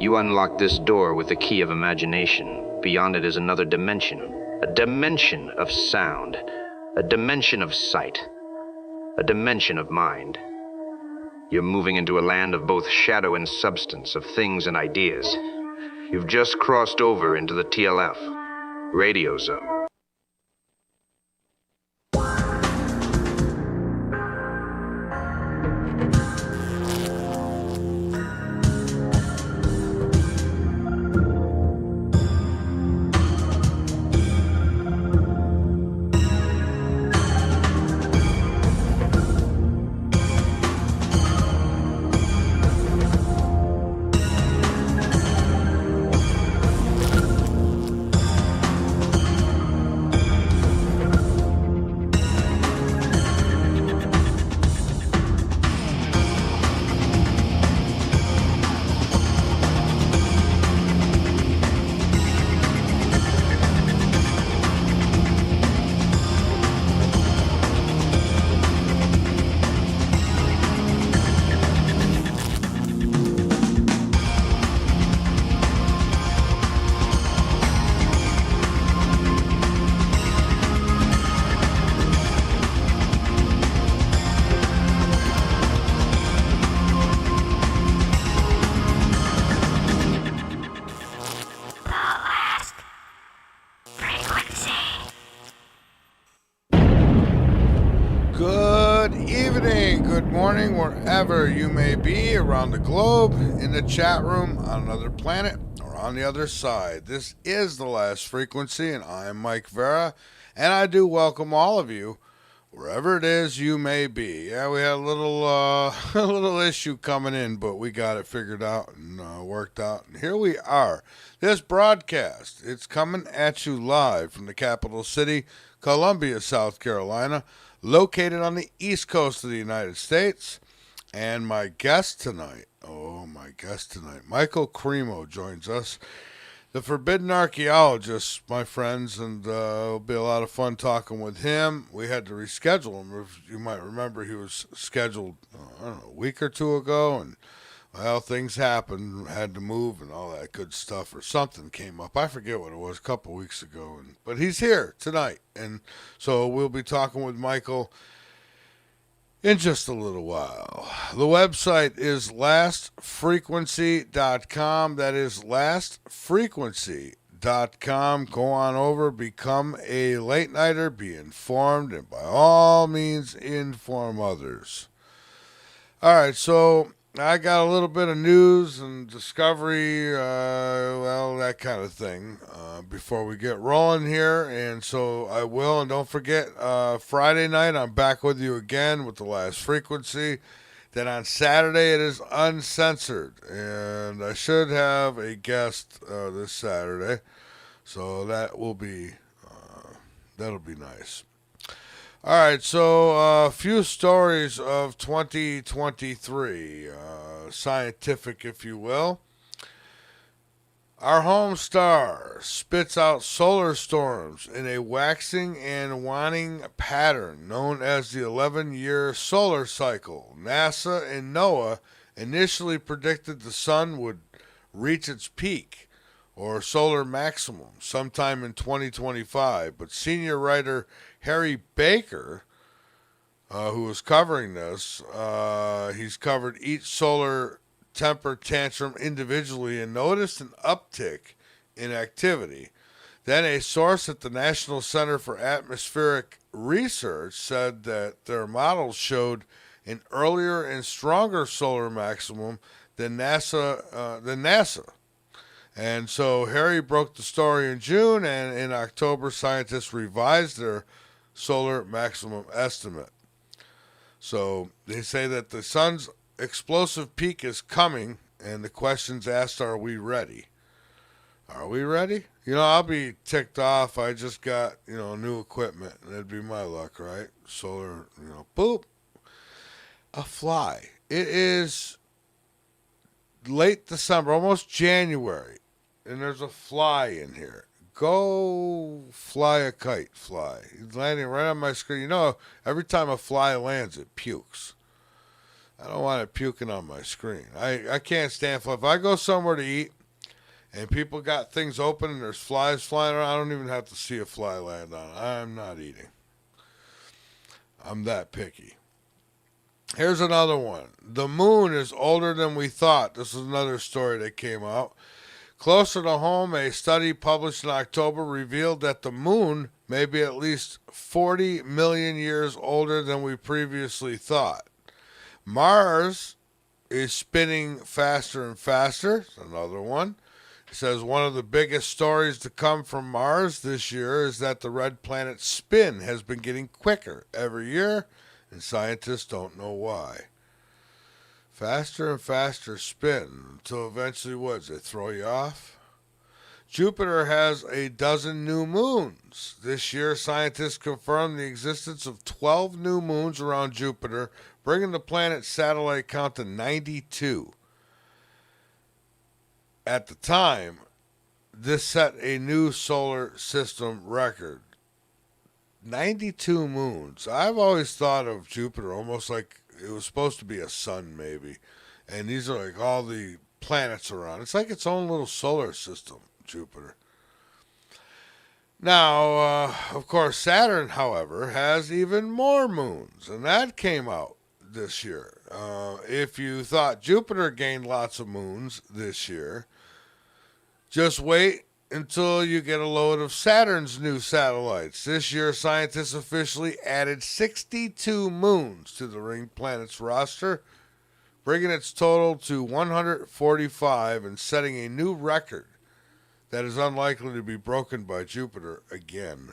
You unlock this door with the key of imagination. Beyond it is another dimension. A dimension of sound. A dimension of sight. A dimension of mind. You're moving into a land of both shadow and substance, of things and ideas. You've just crossed over into the TLF, radio zone. Wherever you may be around the globe, in the chat room, on another planet, or on the other side. This is The Last Frequency, and I'm Mike Vera, and I do welcome all of you, wherever it is you may be. Yeah, we had a little a little issue coming in, but we got it figured out and worked out, and here we are. This broadcast, it's coming at you live from the capital city, Columbia, South Carolina, located on the east coast of the United States. And my guest tonight, Michael Cremo joins us, the forbidden archaeologist, my friends, and it'll be a lot of fun talking with him. We had to reschedule him. If you might remember, he was scheduled, a week or two ago, and, well, things happened, had to move and all that good stuff, or something came up. I forget what it was, a couple weeks ago, but he's here tonight, and so we'll be talking with Michael in just a little while. The website is thelastfrequency.com. That is thelastfrequency.com. Go on over, become a late nighter, be informed, and by all means, inform others. All right, so I got a little bit of news and discovery, that kind of thing, before we get rolling here. And so I will, and don't forget, Friday night, I'm back with you again with The Last Frequency. Then on Saturday, it is uncensored. And I should have a guest this Saturday. So that will be, that'll be nice. All right, so a few stories of 2023, scientific, if you will. Our home star spits out solar storms in a waxing and waning pattern known as the 11-year solar cycle. NASA and NOAA initially predicted the sun would reach its peak, or solar maximum, sometime in 2025, but senior writer Harry Baker, who was covering this, he's covered each solar temper tantrum individually and noticed an uptick in activity. Then a source at the National Center for Atmospheric Research said that their models showed an earlier and stronger solar maximum than NASA. And so Harry broke the story in June, and in October, scientists revised their solar maximum estimate. So they say that the sun's explosive peak is coming, and the question's asked, are we ready? Are we ready? I'll be ticked off. I just got, new equipment, and it'd be my luck, right? Solar, boop. A fly. It is late December, almost January, and there's a fly in here. Go fly a kite, fly. He's landing right on my screen. Every time a fly lands, it pukes. I don't want it puking on my screen. I can't stand fly. If I go somewhere to eat and people got things open and there's flies flying around, I don't even have to see a fly land on it. I'm not eating. I'm that picky. Here's another one. The moon is older than we thought. This is another story that came out. Closer to home, a study published in October revealed that the moon may be at least 40 million years older than we previously thought. Mars is spinning faster and faster. It's another one. It says one of the biggest stories to come from Mars this year is that the red planet's spin has been getting quicker every year, and scientists don't know why. Faster and faster spin until eventually, what does it throw you off? Jupiter has a dozen new moons. This year, scientists confirmed the existence of 12 new moons around Jupiter, bringing the planet's satellite count to 92. At the time, this set a new solar system record. 92 moons. I've always thought of Jupiter almost like it was supposed to be a sun, maybe. And these are like all the planets around. It's like its own little solar system, Jupiter. Now, of course, Saturn, however, has even more moons. And that came out this year. If you thought Jupiter gained lots of moons this year, just wait until you get a load of Saturn's new satellites. This year, scientists officially added 62 moons to the ring planet's roster, bringing its total to 145 and setting a new record that is unlikely to be broken by Jupiter again.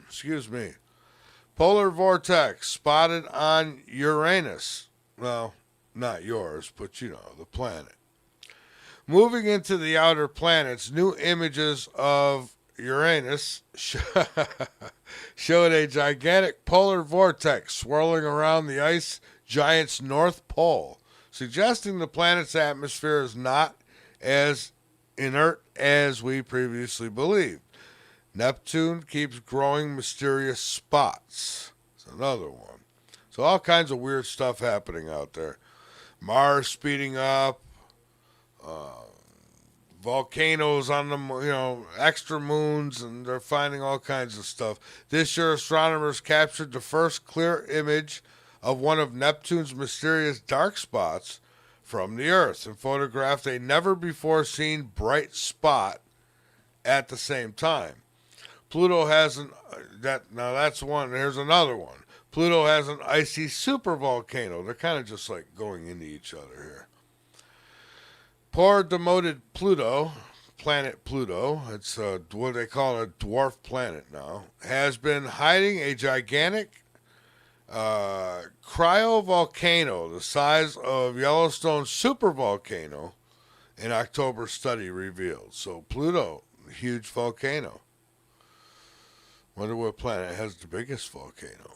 Excuse me. Polar vortex spotted on Uranus. Well, not yours, but you know, the planet. Moving into the outer planets, new images of Uranus showed a gigantic polar vortex swirling around the ice giant's north pole, suggesting the planet's atmosphere is not as inert as we previously believed. Neptune keeps growing mysterious spots. It's another one. So all kinds of weird stuff happening out there. Mars speeding up. Volcanoes on the, extra moons, and they're finding all kinds of stuff. This year, astronomers captured the first clear image of one of Neptune's mysterious dark spots from the Earth and photographed a never-before-seen bright spot at the same time. Pluto has that's one. Here's another one. Pluto has an icy supervolcano. They're kind of just like going into each other here. Poor demoted Pluto, planet Pluto, it's what they call a dwarf planet now, has been hiding a gigantic cryovolcano the size of Yellowstone's supervolcano, an October study revealed. So Pluto, a huge volcano. Wonder what planet has the biggest volcano.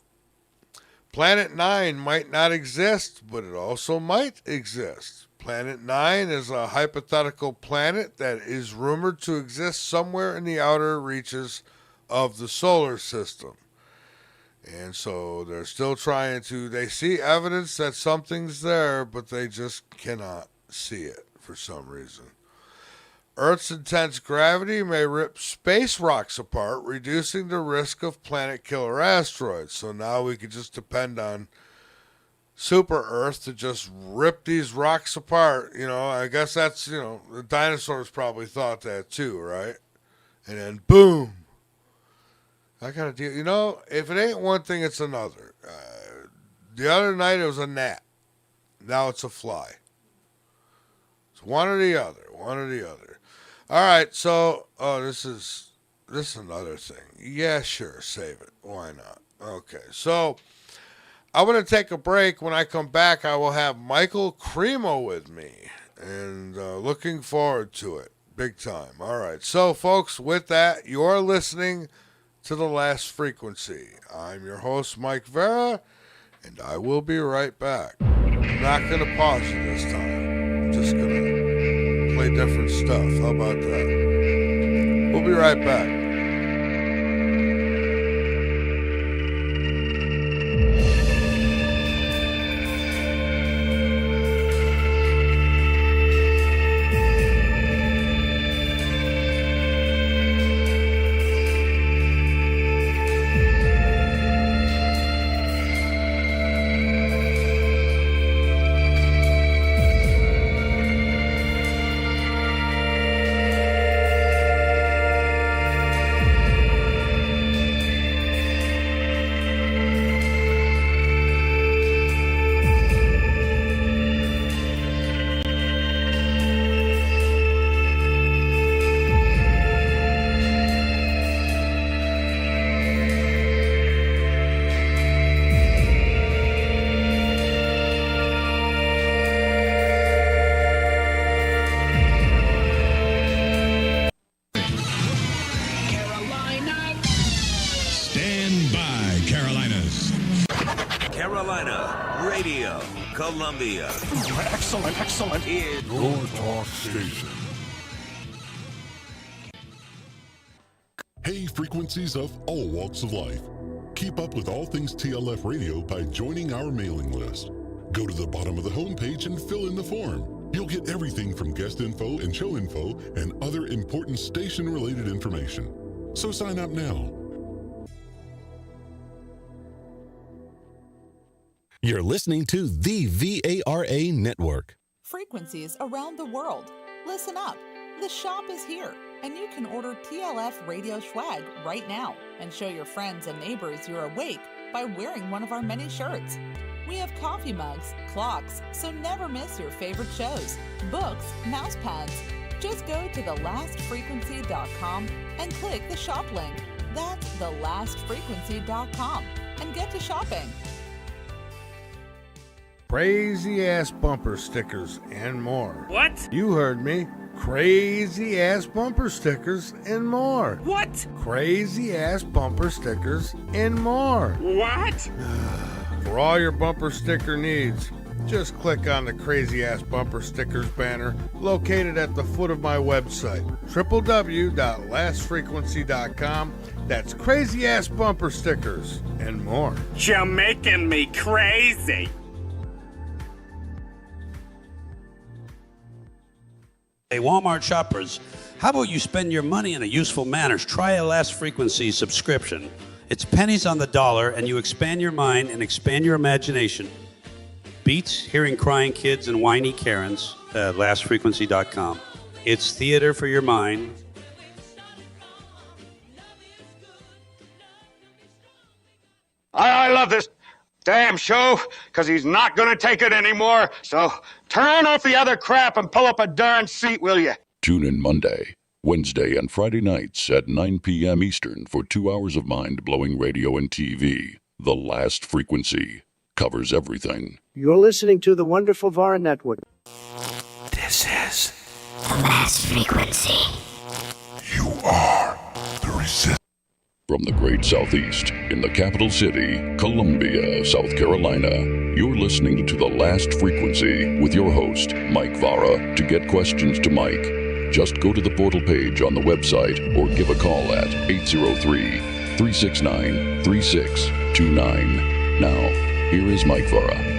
Planet 9 might not exist, but it also might exist. Planet 9 is a hypothetical planet that is rumored to exist somewhere in the outer reaches of the solar system. And so they're still they see evidence that something's there, but they just cannot see it for some reason. Earth's intense gravity may rip space rocks apart, reducing the risk of planet-killer asteroids. So now we could just depend on Super Earth to just rip these rocks apart. I guess that's, the dinosaurs probably thought that too, right? And then boom. I gotta deal, if it ain't one thing, it's another. The other night it was a gnat. Now it's a fly. It's one or the other. All right, so, this is another thing. Yeah, sure, save it. Why not? Okay, so I'm going to take a break. When I come back, I will have Michael Cremo with me, and looking forward to it big time. All right, so, folks, with that, you're listening to The Last Frequency. I'm your host, Mike Vera, and I will be right back. I'm not going to pause you this time. I'm just going to play different stuff. How about that? We'll be right back. Columbia. Excellent, excellent. Is Your talk station. Hey, frequencies of all walks of life. Keep up with all things TLF Radio by joining our mailing list. Go to the bottom of the homepage and fill in the form. You'll get everything from guest info and show info and other important station-related information. So sign up now. You're listening to the VARA Network. Frequencies around the world. Listen up. The shop is here, and you can order TLF radio swag right now and show your friends and neighbors you're awake by wearing one of our many shirts. We have coffee mugs, clocks, so never miss your favorite shows, books, mouse pads. Just go to thelastfrequency.com and click the shop link. That's thelastfrequency.com and get to shopping. Crazy ass bumper stickers and more. What? You heard me. Crazy ass bumper stickers and more. What? Crazy ass bumper stickers and more. What? For all your bumper sticker needs, just click on the Crazy Ass Bumper Stickers banner located at the foot of my website, www.thelastfrequency.com. That's Crazy Ass Bumper Stickers and more. You're making me crazy. Hey, Walmart shoppers, how about you spend your money in a useful manner? Try a Last Frequency subscription. It's pennies on the dollar, and you expand your mind and expand your imagination. Beats hearing crying kids and whiny Karens at lastfrequency.com. It's theater for your mind. I love this damn show because he's not going to take it anymore. So turn off the other crap and pull up a darn seat, will you? Tune in Monday, Wednesday, and Friday nights at 9 p.m. Eastern for 2 hours of mind-blowing radio and TV. The Last Frequency covers everything. You're listening to the wonderful VARA Network. This is The Last Frequency. You are the resistance. From the great Southeast, in the capital city, Columbia, South Carolina, you're listening to The Last Frequency with your host, Mike Vara. To get questions to Mike, just go to the portal page on the website or give a call at 803-369-3629. Now, here is Mike Vara.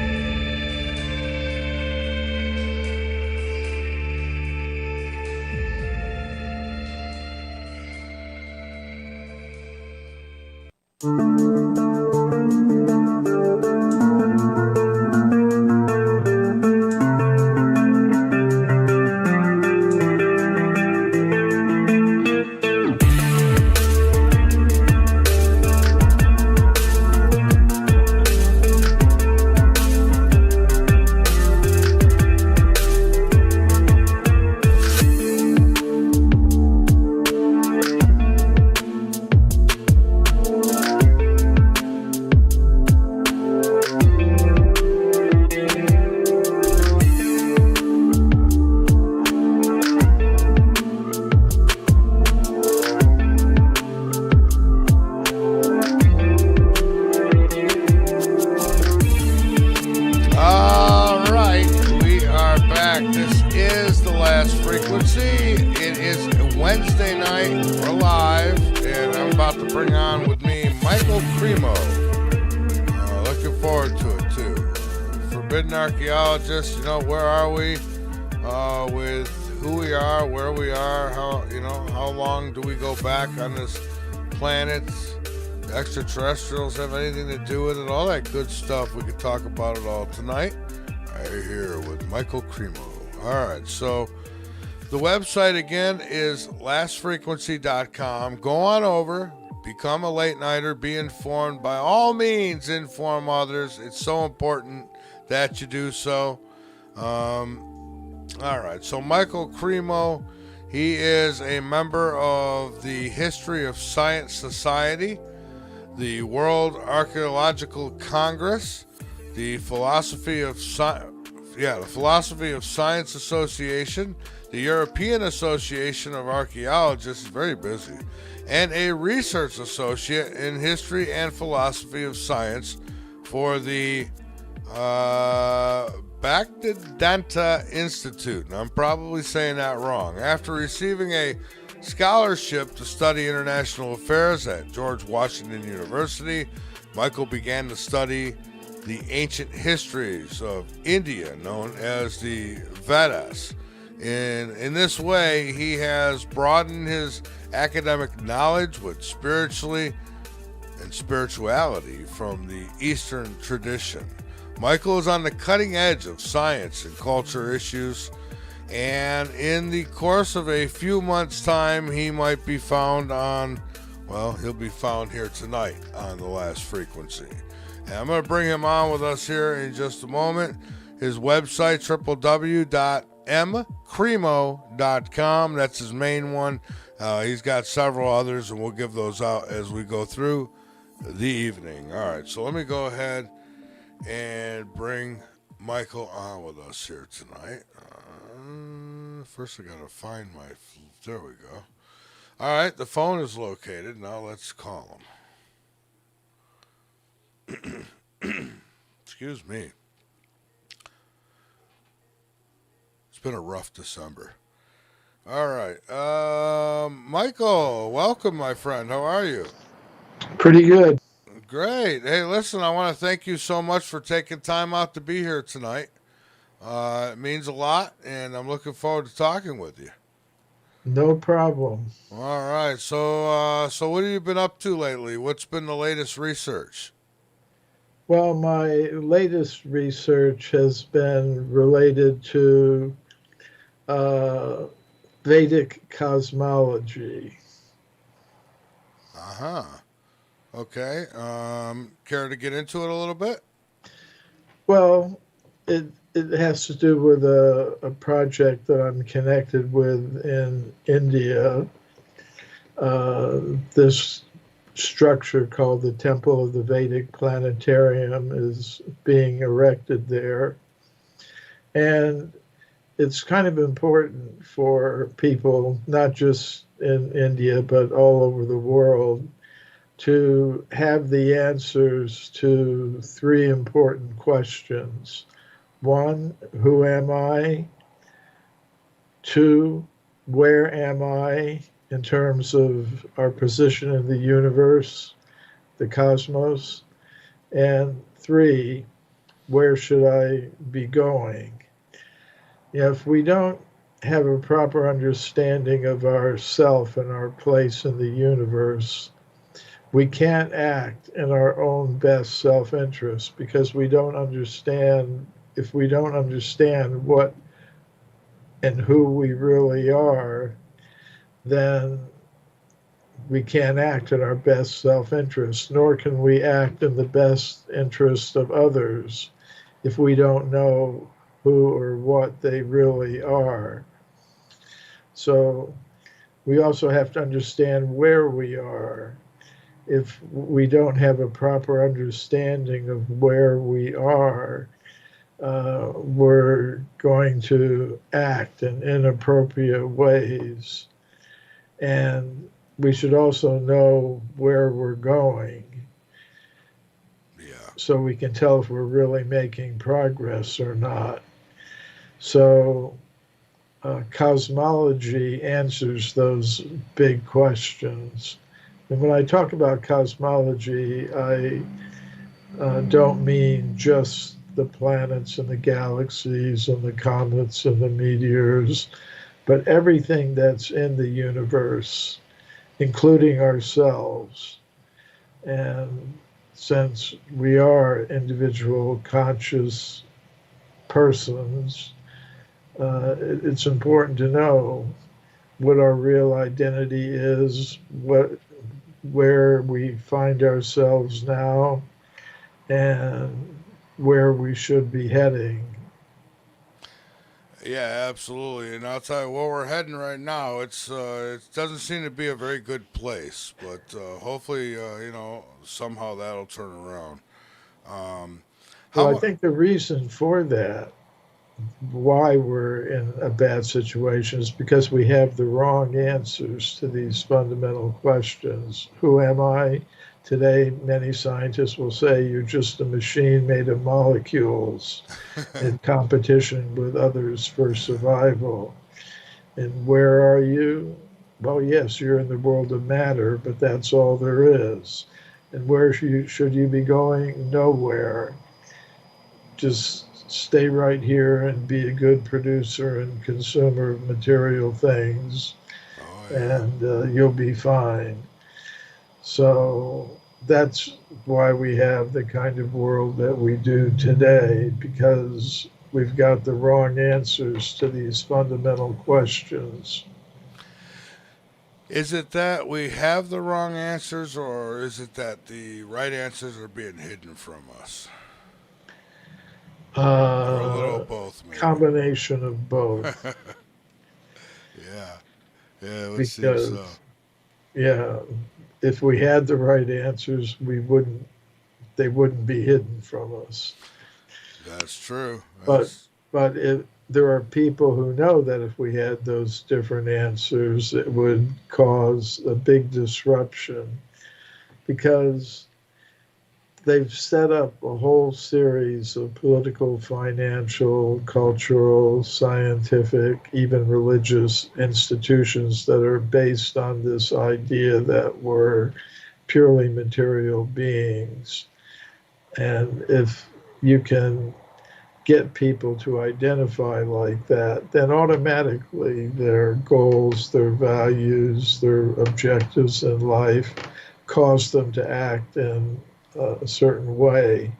Wednesday night, we're live, and I'm about to bring on with me Michael Cremo. Looking forward to it, too. Forbidden Archaeologist, where are we with who we are, where we are, how long do we go back on this planet? Extraterrestrials have anything to do with it? All that good stuff. We could talk about it all tonight. Right here with Michael Cremo. All right, so the website again is lastfrequency.com. Go on over, become a late nighter, be informed. By all means, inform others. It's so important that you do so. All right, so Michael Cremo, he is a member of the History of Science Society, the World Archaeological Congress, the Philosophy of Science Association, the European Association of Archaeologists, very busy, and a research associate in history and philosophy of science for the Bactidenta Institute, and I'm probably saying that wrong. After receiving a scholarship to study international affairs at George Washington University, Michael began to study the ancient histories of India, known as the Vedas. In this way, he has broadened his academic knowledge with spirituality from the Eastern tradition. Michael is on the cutting edge of science and culture issues, and in the course of a few months' time, he might be found on, well, he'll be found here tonight on The Last Frequency. And I'm going to bring him on with us here in just a moment. His website, www.mcremo.com. That's his main one. He's got several others, and we'll give those out as we go through the evening. All right, so let me go ahead and bring Michael on with us here tonight. First, I got to find my... There we go. All right, the phone is located. Now let's call him. Excuse me. It's been a rough December. All right. Michael, welcome, my friend. How are you? Pretty good. Great. Hey, listen, I want to thank you so much for taking time out to be here tonight. It means a lot, and I'm looking forward to talking with you. No problem. All right. So what have you been up to lately? What's been the latest research? Well, my latest research has been related to Vedic cosmology. Uh-huh. Okay. Care to get into it a little bit? Well, it has to do with a project that I'm connected with in India. This structure called the Temple of the Vedic Planetarium is being erected there. And it's kind of important for people, not just in India, but all over the world, to have the answers to three important questions. One, who am I? Two, where am I in terms of our position in the universe, the cosmos? And three, where should I be going? If we don't have a proper understanding of ourself and our place in the universe, we can't act in our own best self-interest, because we don't understand. If we don't understand what and who we really are, then we can't act in our best self-interest, nor can we act in the best interest of others if we don't know who or what they really are. So we also have to understand where we are. If we don't have a proper understanding of where we are, we're going to act in inappropriate ways. And we should also know where we're going. So we can tell if we're really making progress or not. So cosmology answers those big questions. And when I talk about cosmology, I don't mean just the planets and the galaxies and the comets and the meteors, but everything that's in the universe, including ourselves. And since we are individual conscious persons, it's important to know what our real identity is, where we find ourselves now, and where we should be heading. Yeah, absolutely. And I'll tell you, where we're heading right now, it doesn't seem to be a very good place, but hopefully, somehow that'll turn around. Well, I think the reason for that, why we're in a bad situation, is because we have the wrong answers to these fundamental questions. Who am I? Today, many scientists will say you're just a machine made of molecules in competition with others for survival. And where are you? Well, yes, you're in the world of matter, but that's all there is. And where should you be going? Nowhere. Just stay right here and be a good producer and consumer of material things, and you'll be fine. So that's why we have the kind of world that we do today, because we've got the wrong answers to these fundamental questions. Is it that we have the wrong answers, or is it that the right answers are being hidden from us? Or a little of both, maybe. Combination of both. Yeah, it would seem so. Yeah, if we had the right answers, they wouldn't be hidden from us. That's true. But there are people who know that if we had those different answers, it would cause a big disruption, because they've set up a whole series of political, financial, cultural, scientific, even religious institutions that are based on this idea that we're purely material beings. And if you can get people to identify like that, then automatically their goals, their values, their objectives in life cause them to act in a certain way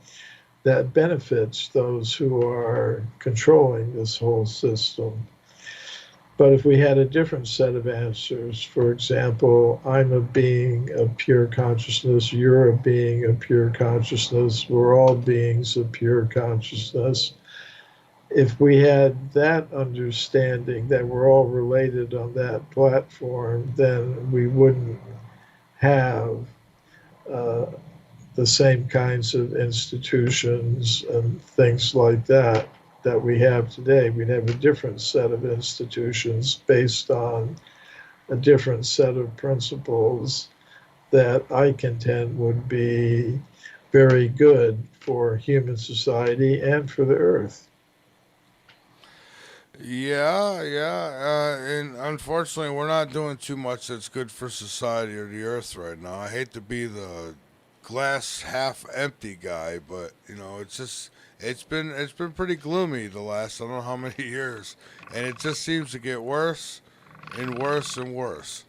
that benefits those who are controlling this whole system. But if we had a different set of answers, for example, I'm a being of pure consciousness, you're a being of pure consciousness, we're all beings of pure consciousness. If we had that understanding that we're all related on that platform, then we wouldn't have the same kinds of institutions and things like that we have today. We'd have a different set of institutions based on a different set of principles that I contend would be very good for human society and for the earth. Yeah, and unfortunately, we're not doing too much that's good for society or the earth right now. I hate to be the glass half empty guy, but it's been pretty gloomy the last I don't know how many years, and it just seems to get worse and worse and worse.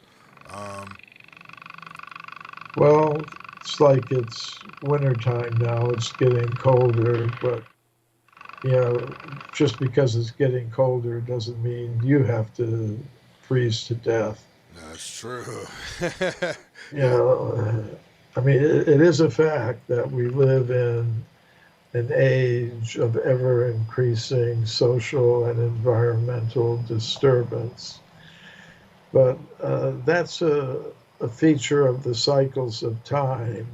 Well, it's like it's wintertime now. It's getting colder, but just because it's getting colder doesn't mean you have to freeze to death. That's true. I mean, it is a fact that we live in an age of ever increasing social and environmental disturbance. But that's a feature of the cycles of time.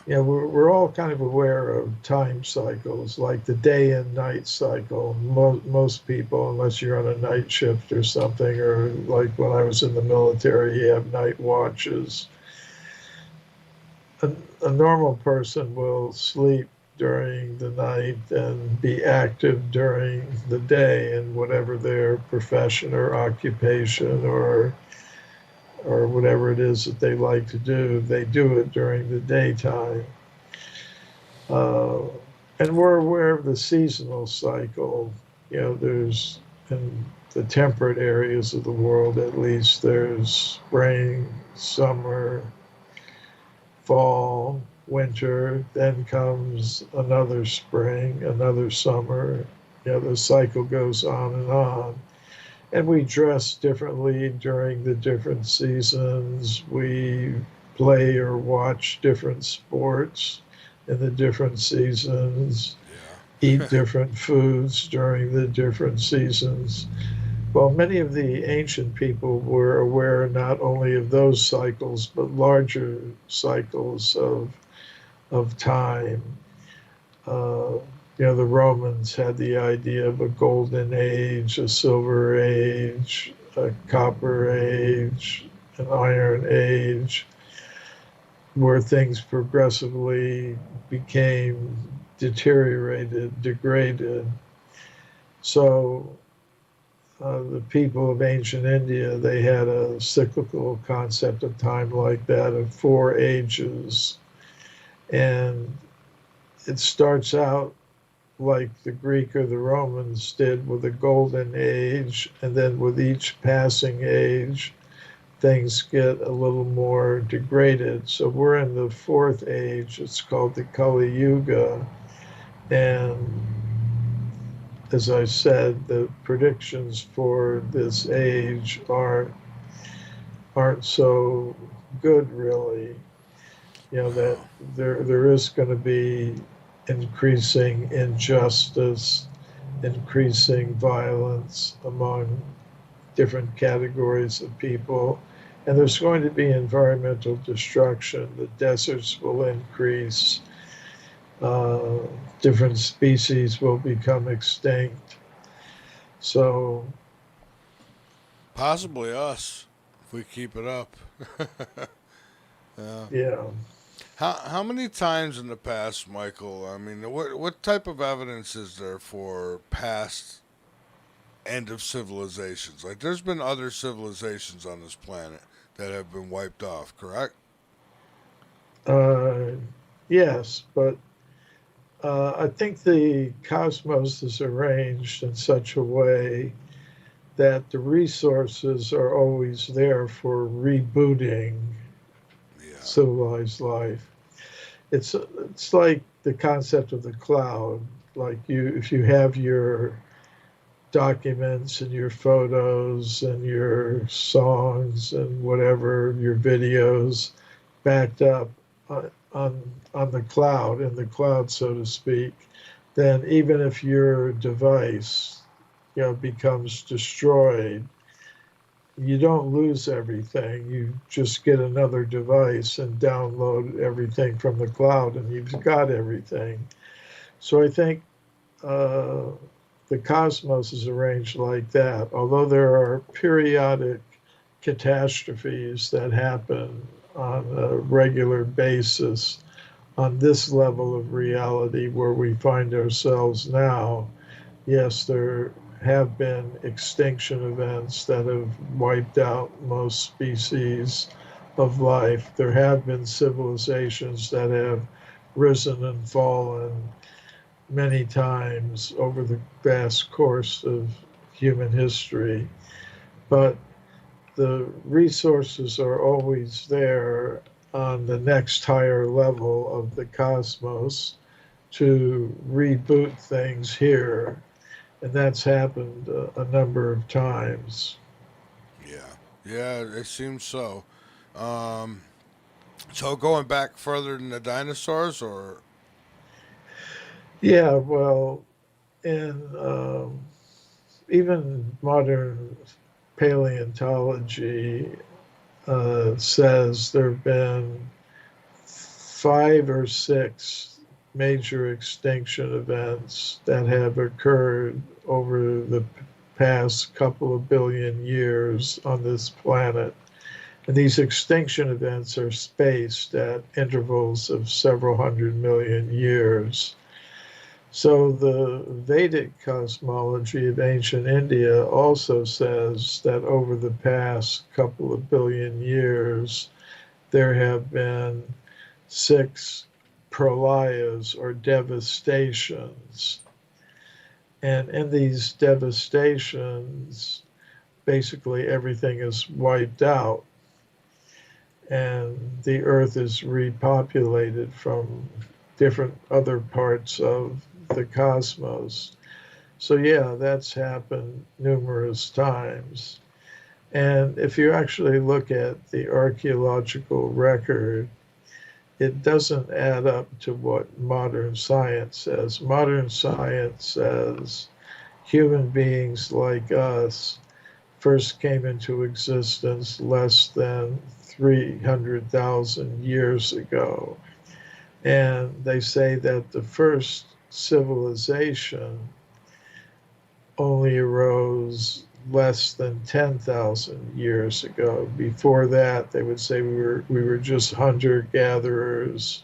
We're all kind of aware of time cycles, like the day and night cycle. Most people, unless you're on a night shift or something, or like when I was in the military, you have night watches. A normal person will sleep during the night and be active during the day in whatever their profession or occupation or whatever it is that they like to do. They do it during the daytime. And we're aware of the seasonal cycle. There's, in the temperate areas of the world at least, there's spring, summer, fall, winter, then comes another spring, another summer. The cycle goes on and on. And we dress differently during the different seasons. We play or watch different sports in the different seasons, eat different foods during the different seasons. Well, many of the ancient people were aware not only of those cycles, but larger cycles of time. The Romans had the idea of a golden age, a silver age, a copper age, an iron age. where things progressively became deteriorated, degraded. So the people of ancient India, they had a cyclical concept of time like that, of 4 ages. And it starts out like the Greek or the Romans did with a golden age, and then with each passing age, things get a little more degraded. So we're in the 4th age. It's called the Kali Yuga. And as I said, the predictions for this age aren't so good, really. You know, that there is going to be increasing injustice, increasing violence among different categories of people, and there's going to be environmental destruction. The deserts will increase, different species will become extinct. So possibly us, if we keep it up. Yeah. How many times in the past, Michael? I mean, what type of evidence is there for past end of civilizations? Like, there's been other civilizations on this planet that have been wiped off, correct? Yes, but I think the cosmos is arranged in such a way that the resources are always there for rebooting civilized life. It's like the concept of the cloud. Like if you have your documents and your photos and your songs and whatever, your videos backed up on the cloud, in the cloud, so to speak, then even if your device, becomes destroyed, you don't lose everything. You just get another device and download everything from the cloud, and you've got everything. So I think the cosmos is arranged like that. Although there are periodic catastrophes that happen on a regular basis on this level of reality where we find ourselves now, yes, there have been extinction events that have wiped out most species of life. There have been civilizations that have risen and fallen many times over the vast course of human history. But the resources are always there on the next higher level of the cosmos to reboot things here. And that's happened a number of times. Yeah, it seems so. So going back further than the dinosaurs, or? Yeah, well, in even modern paleontology says there have been 5 or 6 major extinction events that have occurred over the past couple of billion years on this planet. And these extinction events are spaced at intervals of several hundred million years. So the Vedic cosmology of ancient India also says that over the past couple of billion years, there have been 6 pralayas, or devastations. And in these devastations, basically everything is wiped out, and the earth is repopulated from different other parts of the cosmos. So yeah, that's happened numerous times. And if you actually look at the archaeological record, it doesn't add up to what modern science says. Modern science says human beings like us first came into existence less than 300,000 years ago. And they say that the first civilization only arose less than 10,000 years ago. Before that, they would say we were just hunter-gatherers,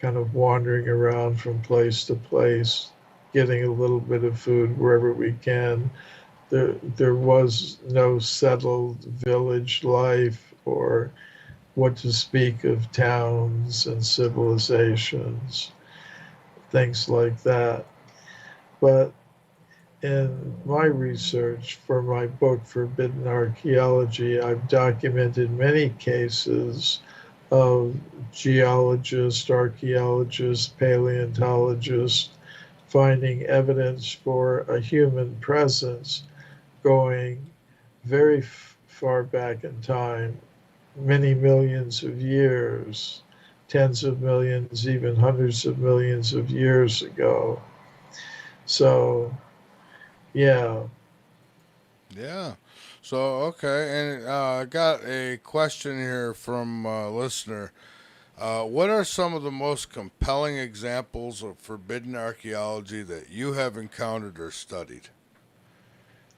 kind of wandering around from place to place, getting a little bit of food wherever we can. There was no settled village life, or what to speak of towns and civilizations, things like that. But in my research for my book, Forbidden Archaeology, I've documented many cases of geologists, archaeologists, paleontologists finding evidence for a human presence going very far back in time, many millions of years, tens of millions, even hundreds of millions of years ago. So, yeah. Yeah. So, okay. And I got a question here from a listener. What are some of the most compelling examples of forbidden archaeology that you have encountered or studied?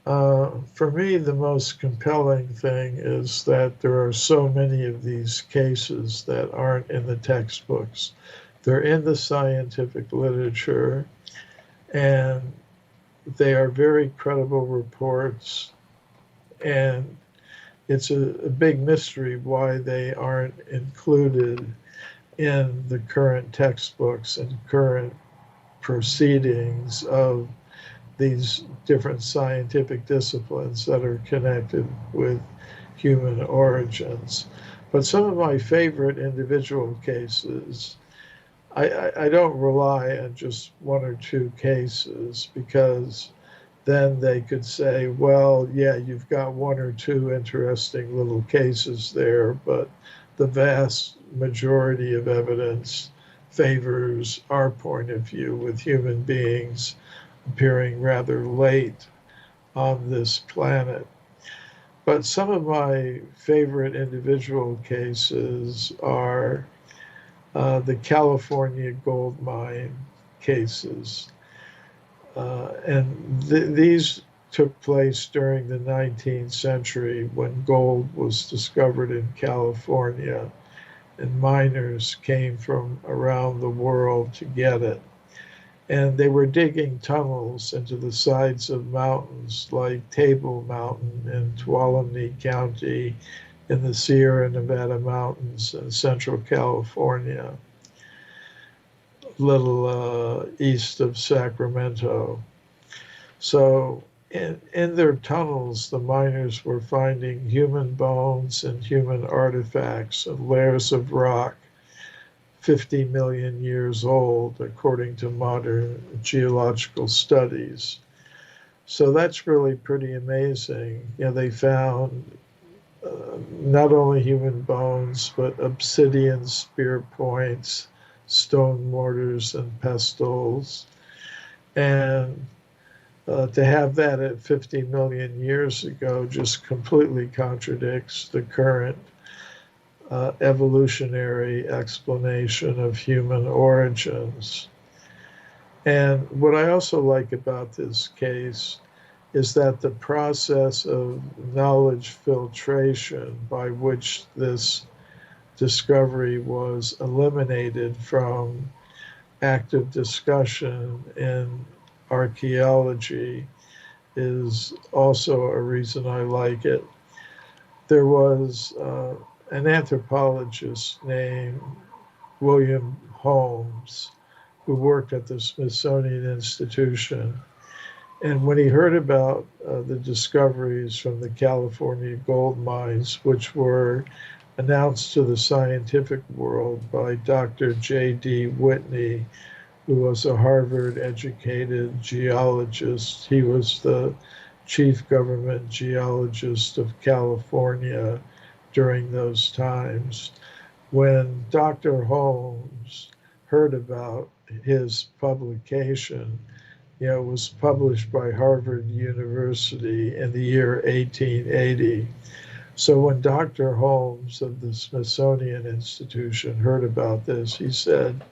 For me, the most compelling thing is that there are so many of these cases that aren't in the textbooks. They're in the scientific literature, and they are very credible reports, and it's a big mystery why they aren't included in the current textbooks and current proceedings of these different scientific disciplines that are connected with human origins. But some of my favorite individual cases, I don't rely on just one or two cases, because then they could say, well, yeah, you've got one or two interesting little cases there, but the vast majority of evidence favors our point of view, with human beings appearing rather late on this planet. But some of my favorite individual cases are the California gold mine cases. And these took place during the 19th century, when gold was discovered in California, and miners came from around the world to get it. And they were digging tunnels into the sides of mountains like Table Mountain in Tuolumne County in the Sierra Nevada mountains in Central California, little east of Sacramento. So in their tunnels, the miners were finding human bones and human artifacts and layers of rock 50 million years old, according to modern geological studies. So that's really pretty amazing. You know, they found not only human bones, but obsidian spear points, stone mortars, and pestles. And to have that at 50 million years ago just completely contradicts the current evolutionary explanation of human origins. And what I also like about this case is that the process of knowledge filtration by which this discovery was eliminated from active discussion in archaeology is also a reason I like it. There was an anthropologist named William Holmes who worked at the Smithsonian Institution. And when he heard about the discoveries from the California gold mines, which were announced to the scientific world by Dr. J.D. Whitney, who was a Harvard-educated geologist. He was the chief government geologist of California during those times. When Dr. Holmes heard about his publication, you know, it was published by Harvard University in the year 1880. So when Dr. Holmes of the Smithsonian Institution heard about this, he said,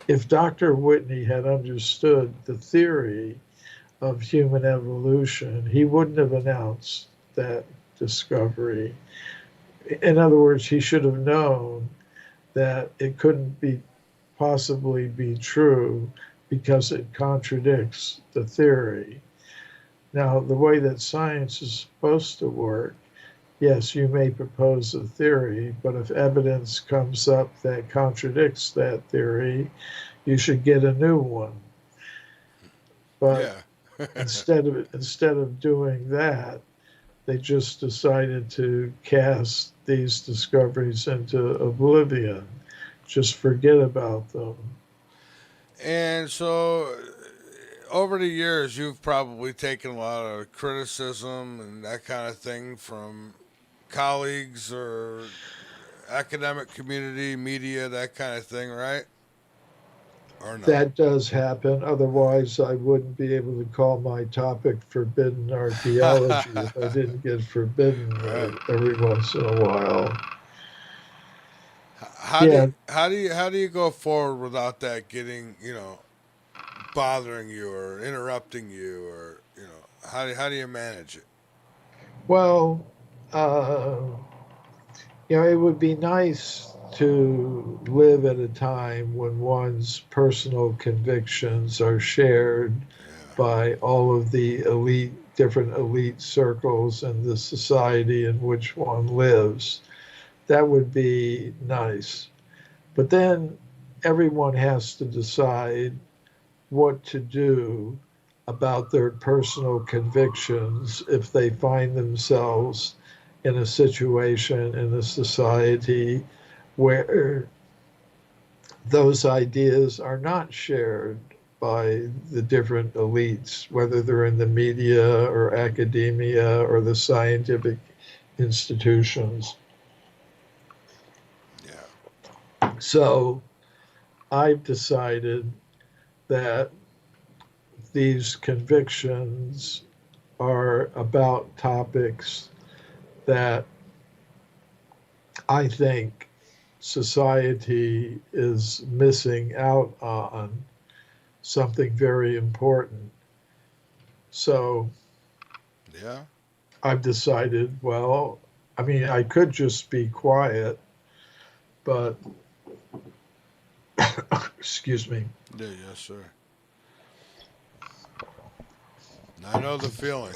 if Dr. Whitney had understood the theory of human evolution, he wouldn't have announced that discovery. In other words, he should have known that it couldn't be possibly be true because it contradicts the theory. Now, the way that science is supposed to work, yes, you may propose a theory, but if evidence comes up that contradicts that theory, you should get a new one. But instead of doing that, they just decided to cast these discoveries into oblivion, just forget about them. And so, over the years, you've probably taken a lot of criticism and that kind of thing from colleagues or academic community, media, that kind of thing, right? Or no? That does happen. Otherwise, I wouldn't be able to call my topic forbidden archaeology if I didn't get forbidden every once in a while. How do you go forward without that getting, bothering you or interrupting you, or how do you manage it? Well, it would be nice to live at a time when one's personal convictions are shared by all of the different elite circles in the society in which one lives. That would be nice. But then everyone has to decide what to do about their personal convictions if they find themselves in a situation in a society where those ideas are not shared by the different elites, whether they're in the media or academia or the scientific institutions. So I've decided that these convictions are about topics that I think society is missing out on, something very important. So I've decided, I could just be quiet, but excuse me. Yeah, yes, sir. I know the feeling.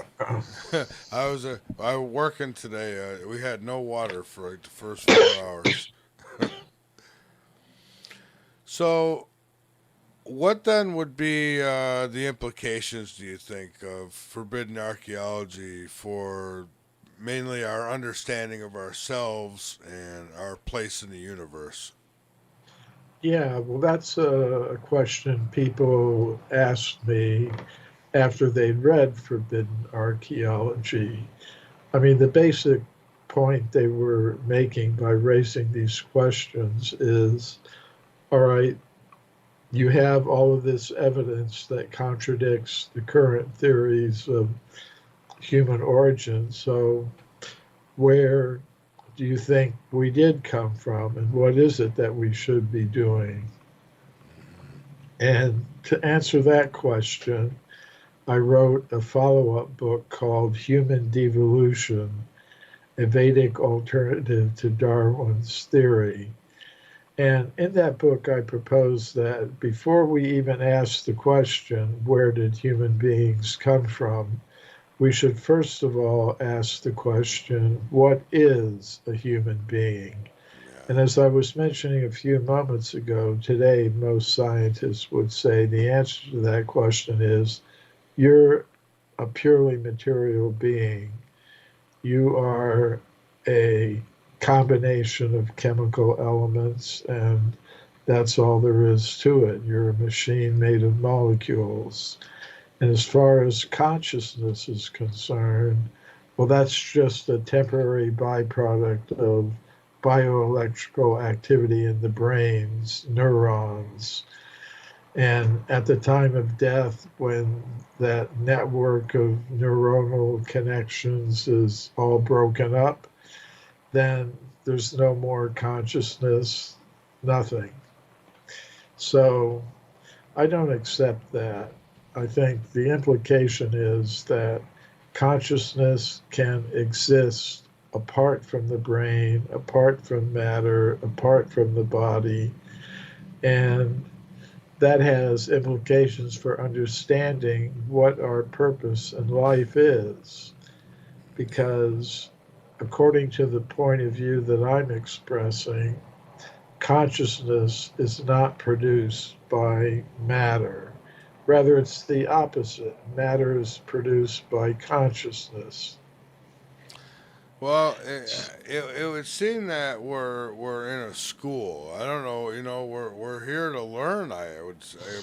I was working today. We had no water for like the first 4 hours. So, what then would be the implications, do you think, of forbidden archaeology for mainly our understanding of ourselves and our place in the universe? Yeah, well, that's a question people asked me after they'd read Forbidden Archaeology. I mean, the basic point they were making by raising these questions is, all right, you have all of this evidence that contradicts the current theories of human origin, so where do you think we did come from, and what is it that we should be doing? And to answer that question, I wrote a follow-up book called Human Devolution, a Vedic alternative to Darwin's theory. And in that book, I propose that before we even ask the question, where did human beings come from, we should first of all ask the question, what is a human being? And as I was mentioning a few moments ago, today most scientists would say the answer to that question is, you're a purely material being. You are a combination of chemical elements, and that's all there is to it. You're a machine made of molecules. And as far as consciousness is concerned, well, that's just a temporary byproduct of bioelectrical activity in the brains, neurons. And at the time of death, when that network of neuronal connections is all broken up, then there's no more consciousness, nothing. So I don't accept that. I think the implication is that consciousness can exist apart from the brain, apart from matter, apart from the body, and that has implications for understanding what our purpose in life is. Because, according to the point of view that I'm expressing, consciousness is not produced by matter. Rather, it's the opposite. Matter is produced by consciousness. Well, it would seem that we're in a school. I don't know. We're here to learn. I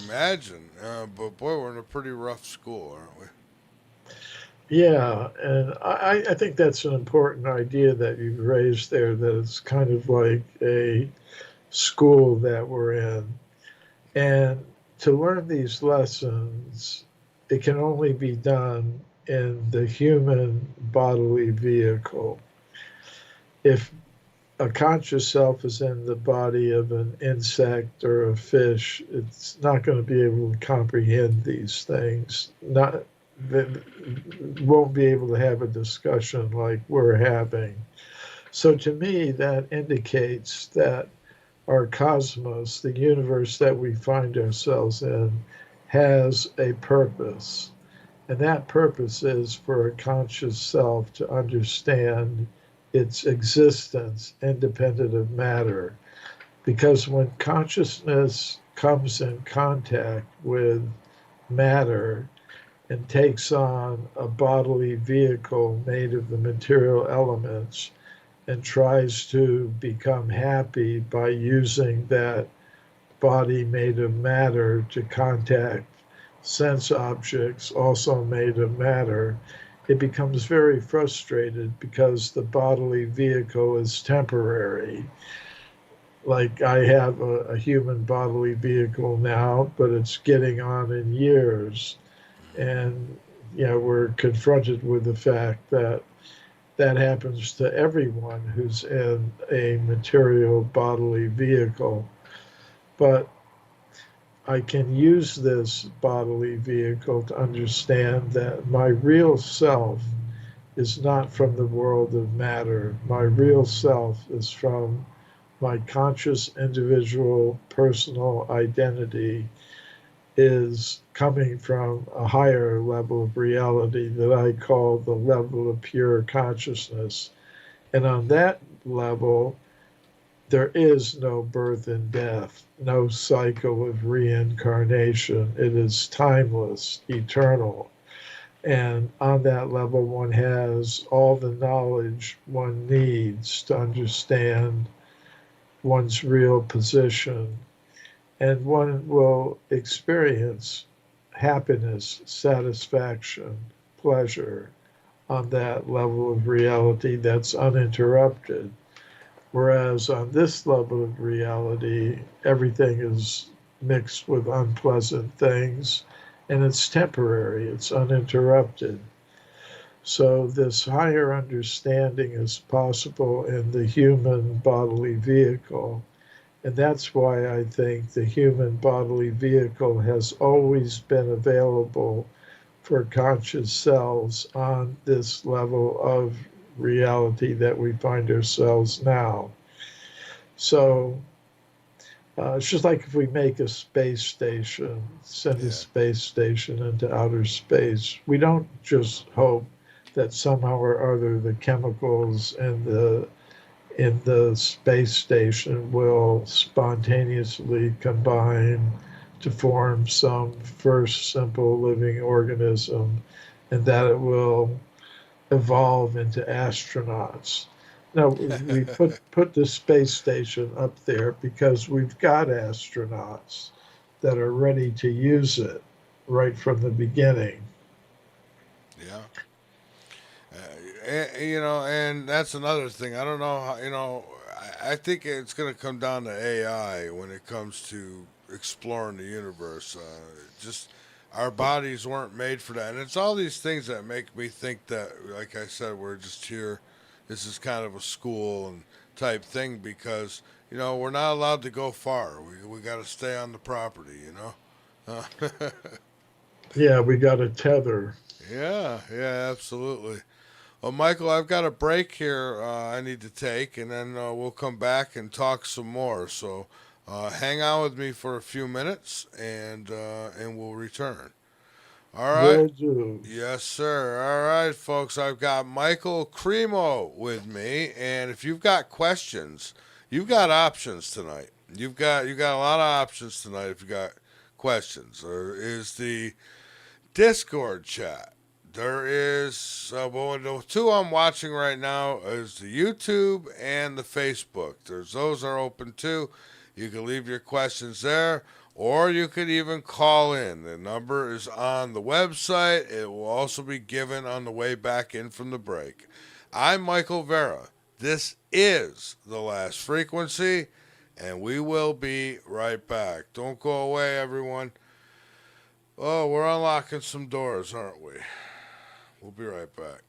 imagine. But boy, we're in a pretty rough school, aren't we? Yeah, and I think that's an important idea that you've raised there, that it's kind of like a school that we're in. And to learn these lessons, it can only be done in the human bodily vehicle. If a conscious self is in the body of an insect or a fish, it's not going to be able to comprehend these things. Not won't be able to have a discussion like we're having. So to me, that indicates that our cosmos, the universe that we find ourselves in, has a purpose. And that purpose is for a conscious self to understand its existence independent of matter. Because when consciousness comes in contact with matter and takes on a bodily vehicle made of the material elements and tries to become happy by using that body made of matter to contact sense objects also made of matter, it becomes very frustrated because the bodily vehicle is temporary. Like I have a human bodily vehicle now, but it's getting on in years. And, we're confronted with the fact that that happens to everyone who's in a material bodily vehicle. But I can use this bodily vehicle to understand that my real self is not from the world of matter. My real self is from my conscious individual personal identity, is coming from a higher level of reality that I call the level of pure consciousness. And on that level, there is no birth and death, no cycle of reincarnation. It is timeless, eternal. And on that level, one has all the knowledge one needs to understand one's real position. And one will experience happiness, satisfaction, pleasure on that level of reality that's uninterrupted. Whereas on this level of reality, everything is mixed with unpleasant things and it's temporary, it's uninterrupted. So this higher understanding is possible in the human bodily vehicle. And that's why I think the human bodily vehicle has always been available for conscious selves on this level of reality that we find ourselves now. So it's just like if we make a space station, send a space station into outer space, we don't just hope that somehow or other the chemicals in the space station will spontaneously combine to form some first simple living organism and that it will evolve into astronauts. No, we put the space station up there because we've got astronauts that are ready to use it right from the beginning. Yeah. And that's another thing. I don't know how, I think it's going to come down to AI when it comes to exploring the universe. Just our bodies weren't made for that. And it's all these things that make me think that, like I said, we're just here. This is kind of a school and type thing because, we're not allowed to go far. We got to stay on the property, Yeah, we got a tether. Yeah, absolutely. Well, Michael, I've got a break here I need to take, and then we'll come back and talk some more. So hang on with me for a few minutes, and we'll return. All right. Will do. Yes, sir. All right, folks. I've got Michael Cremo with me, and if you've got questions, you've got options tonight. You got a lot of options tonight. If you got questions, there is the Discord chat. There is the two I'm watching right now is the YouTube and the Facebook. Those are open too. You can leave your questions there, or you could even call in. The number is on the website. It will also be given on the way back in from the break. I'm Michael Vera. This is The Last Frequency, and we will be right back. Don't go away, everyone. Oh, we're unlocking some doors, aren't we? We'll be right back.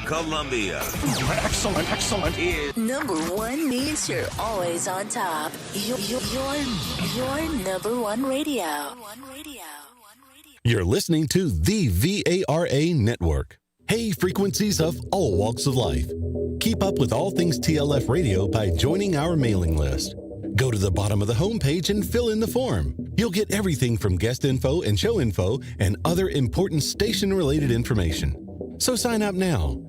Columbia. Excellent, excellent. Number one means you're always on top. Your number one radio. You're listening to the VARA Network. Hey, frequencies of all walks of life. Keep up with all things TLF Radio by joining our mailing list. Go to the bottom of the homepage and fill in the form. You'll get everything from guest info and show info and other important station-related information. So sign up now.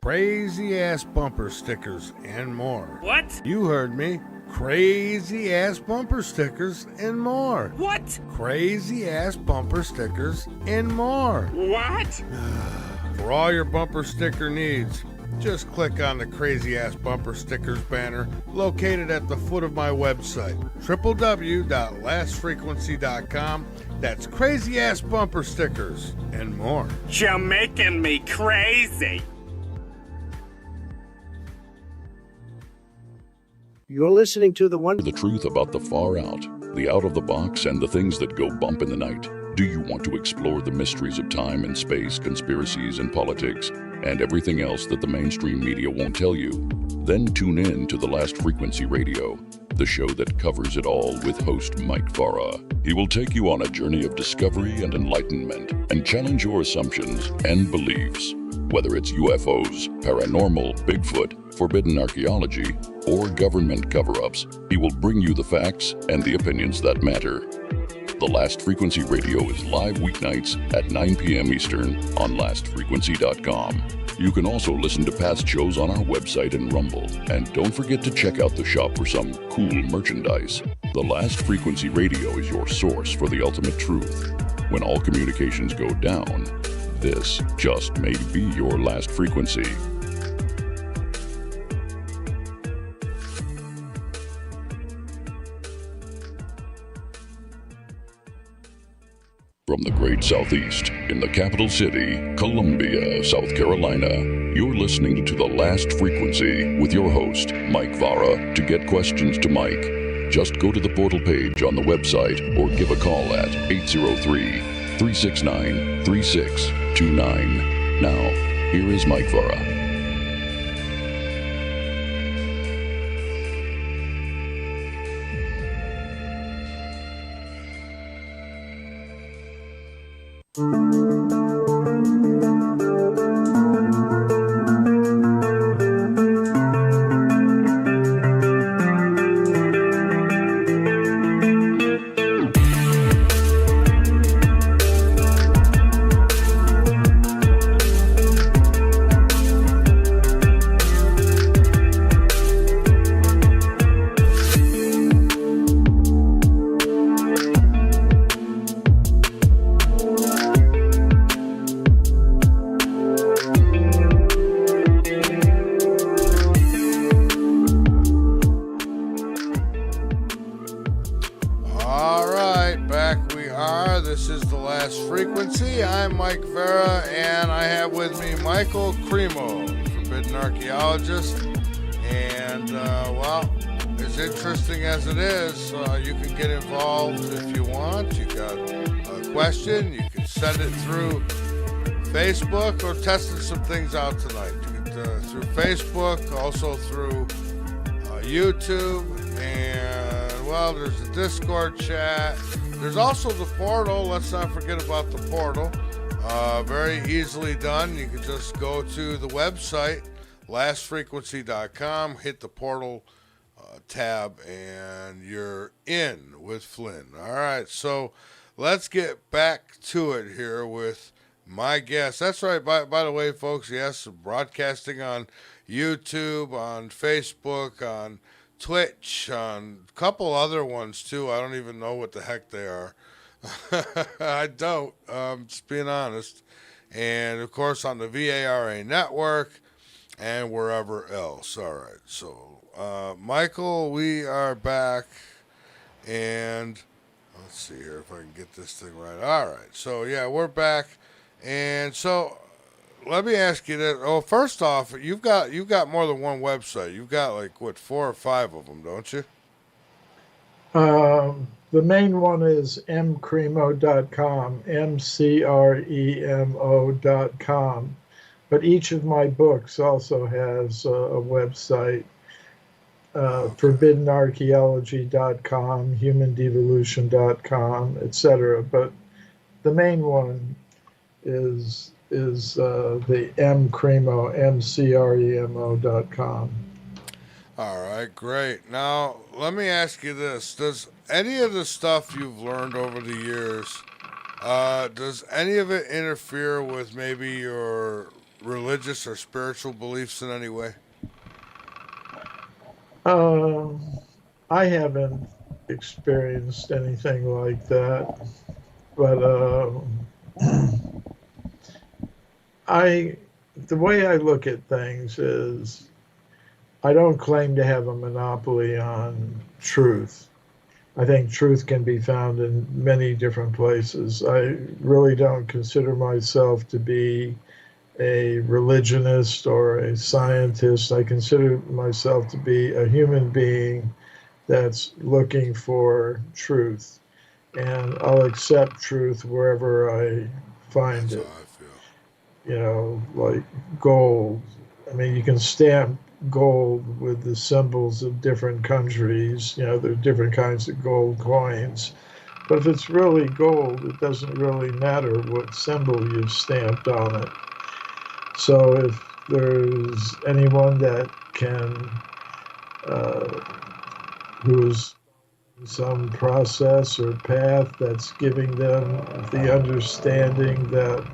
Crazy ass bumper stickers and more. What? You heard me. Crazy ass bumper stickers and more. What? Crazy ass bumper stickers and more. What? For all your bumper sticker needs, just click on the Crazy Ass Bumper Stickers banner located at the foot of my website, www.thelastfrequency.com. That's Crazy Ass Bumper Stickers and more. You're making me crazy. You're listening to The truth about the far out, the out of the box, and the things that go bump in the night. Do you want to explore the mysteries of time and space, conspiracies and politics, and everything else that the mainstream media won't tell you? Then tune in to The Last Frequency Radio, the show that covers it all with host Mike Vara. He will take you on a journey of discovery and enlightenment and challenge your assumptions and beliefs. Whether it's UFOs, paranormal, Bigfoot, forbidden archaeology, or government cover-ups, he will bring you the facts and the opinions that matter. The Last Frequency Radio is live weeknights at 9 p.m. Eastern on lastfrequency.com. You can also listen to past shows on our website and Rumble. And don't forget to check out the shop for some cool merchandise. The Last Frequency Radio is your source for the ultimate truth. When all communications go down, this just may be your last frequency. From the great Southeast, in the capital city, Columbia, South Carolina, you're listening to The Last Frequency with your host, Mike Vara. To get questions to Mike, just go to the portal page on the website or give a call at 803-369-3629. Now, here is Mike Vara. there. This is The Last Frequency. I'm Mike Vera, and I have with me Michael Cremo, Forbidden Archaeologist. And, well, as interesting as it is, you can get involved if you want. You got a question, you can send it through Facebook. We're testing some things out tonight. You can, through Facebook, also through YouTube, and, well, there's a Discord chat. There's also the portal. Let's not forget about the portal. Very easily done. You can just go to the website, thelastfrequency.com, hit the portal tab, and you're in with Flynn. All right, so let's get back to it here with my guest. That's right. By the way, folks, yes, broadcasting on YouTube, on Facebook, on Twitch, on a couple other ones too. I don't even know what the heck they are. I don't. Just being honest. And of course on the VARA network and wherever else. All right. So, Michael, we are back, and let's see here if I can get this thing right. All right. So yeah, we're back, and so let me ask you this. Oh, first off, you've got more than one website. You've got like what, 4 or 5 of them, don't you? The main one is mcremo.com, mcremo.com. But each of my books also has a website, forbiddenarchaeology.com, humandevolution.com, etc. But the main one is the mcremo, mcremo.com. All right, great. Now, let me ask you this. Does any of the stuff you've learned over the years, does any of it interfere with maybe your religious or spiritual beliefs in any way? I haven't experienced anything like that, but the way I look at things is I don't claim to have a monopoly on truth. I think truth can be found in many different places. I really don't consider myself to be a religionist or a scientist. I consider myself to be a human being that's looking for truth. And I'll accept truth wherever I find it. You know, like gold. I mean, you can stamp gold with the symbols of different countries. You know, there are different kinds of gold coins. But if it's really gold, it doesn't really matter what symbol you've stamped on it. So if there's anyone that can, who's some process or path that's giving them the understanding that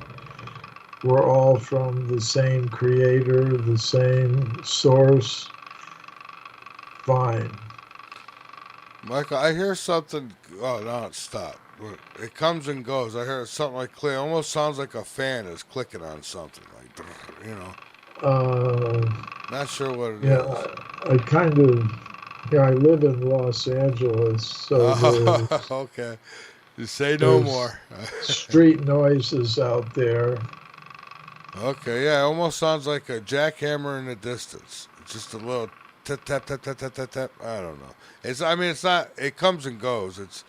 we're all from the same creator, the same source, fine. Michael, I hear something. Oh, no, it stopped. It comes and goes. I hear something like click. Almost sounds like a fan is clicking on something. Like, you know. Not sure what it is. I kind of, I live in Los Angeles, so okay. You say no more. Street noises out there. Okay, yeah, it almost sounds like a jackhammer in the distance. It's just a little tap tap tap tap tap tap tap. I don't know. It's not. It comes and goes. It's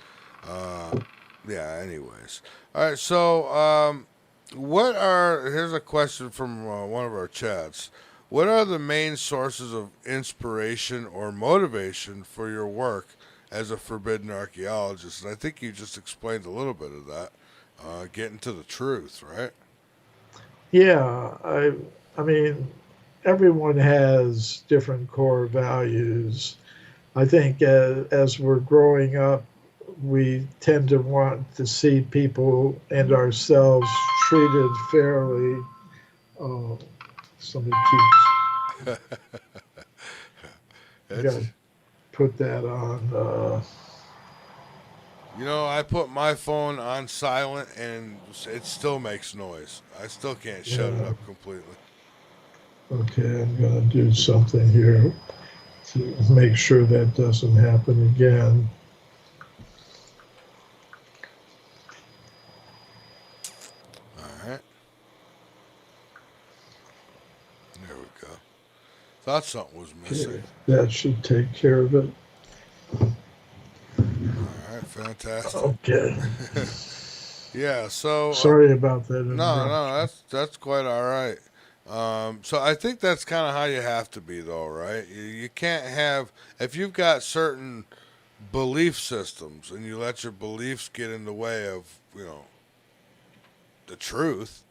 yeah. Anyways, all right. So here's a question from one of our chats. What are the main sources of inspiration or motivation for your work as a forbidden archaeologist? And I think you just explained a little bit of that. Getting to the truth, right? Yeah, I mean, everyone has different core values. I think as we're growing up, we tend to want to see people and ourselves treated fairly. Oh, somebody keeps. I gotta put that on. You know, I put my phone on silent and it still makes noise. I still can't shut it up completely. Okay, I'm going to do something here to make sure that doesn't happen again. Thought something was missing. That should take care of it. All right, fantastic. Okay. Yeah, so Sorry about that. no, that's quite all right. So I think that's kind of how you have to be, though, right? You can't have, if you've got certain belief systems and you let your beliefs get in the way of, the truth.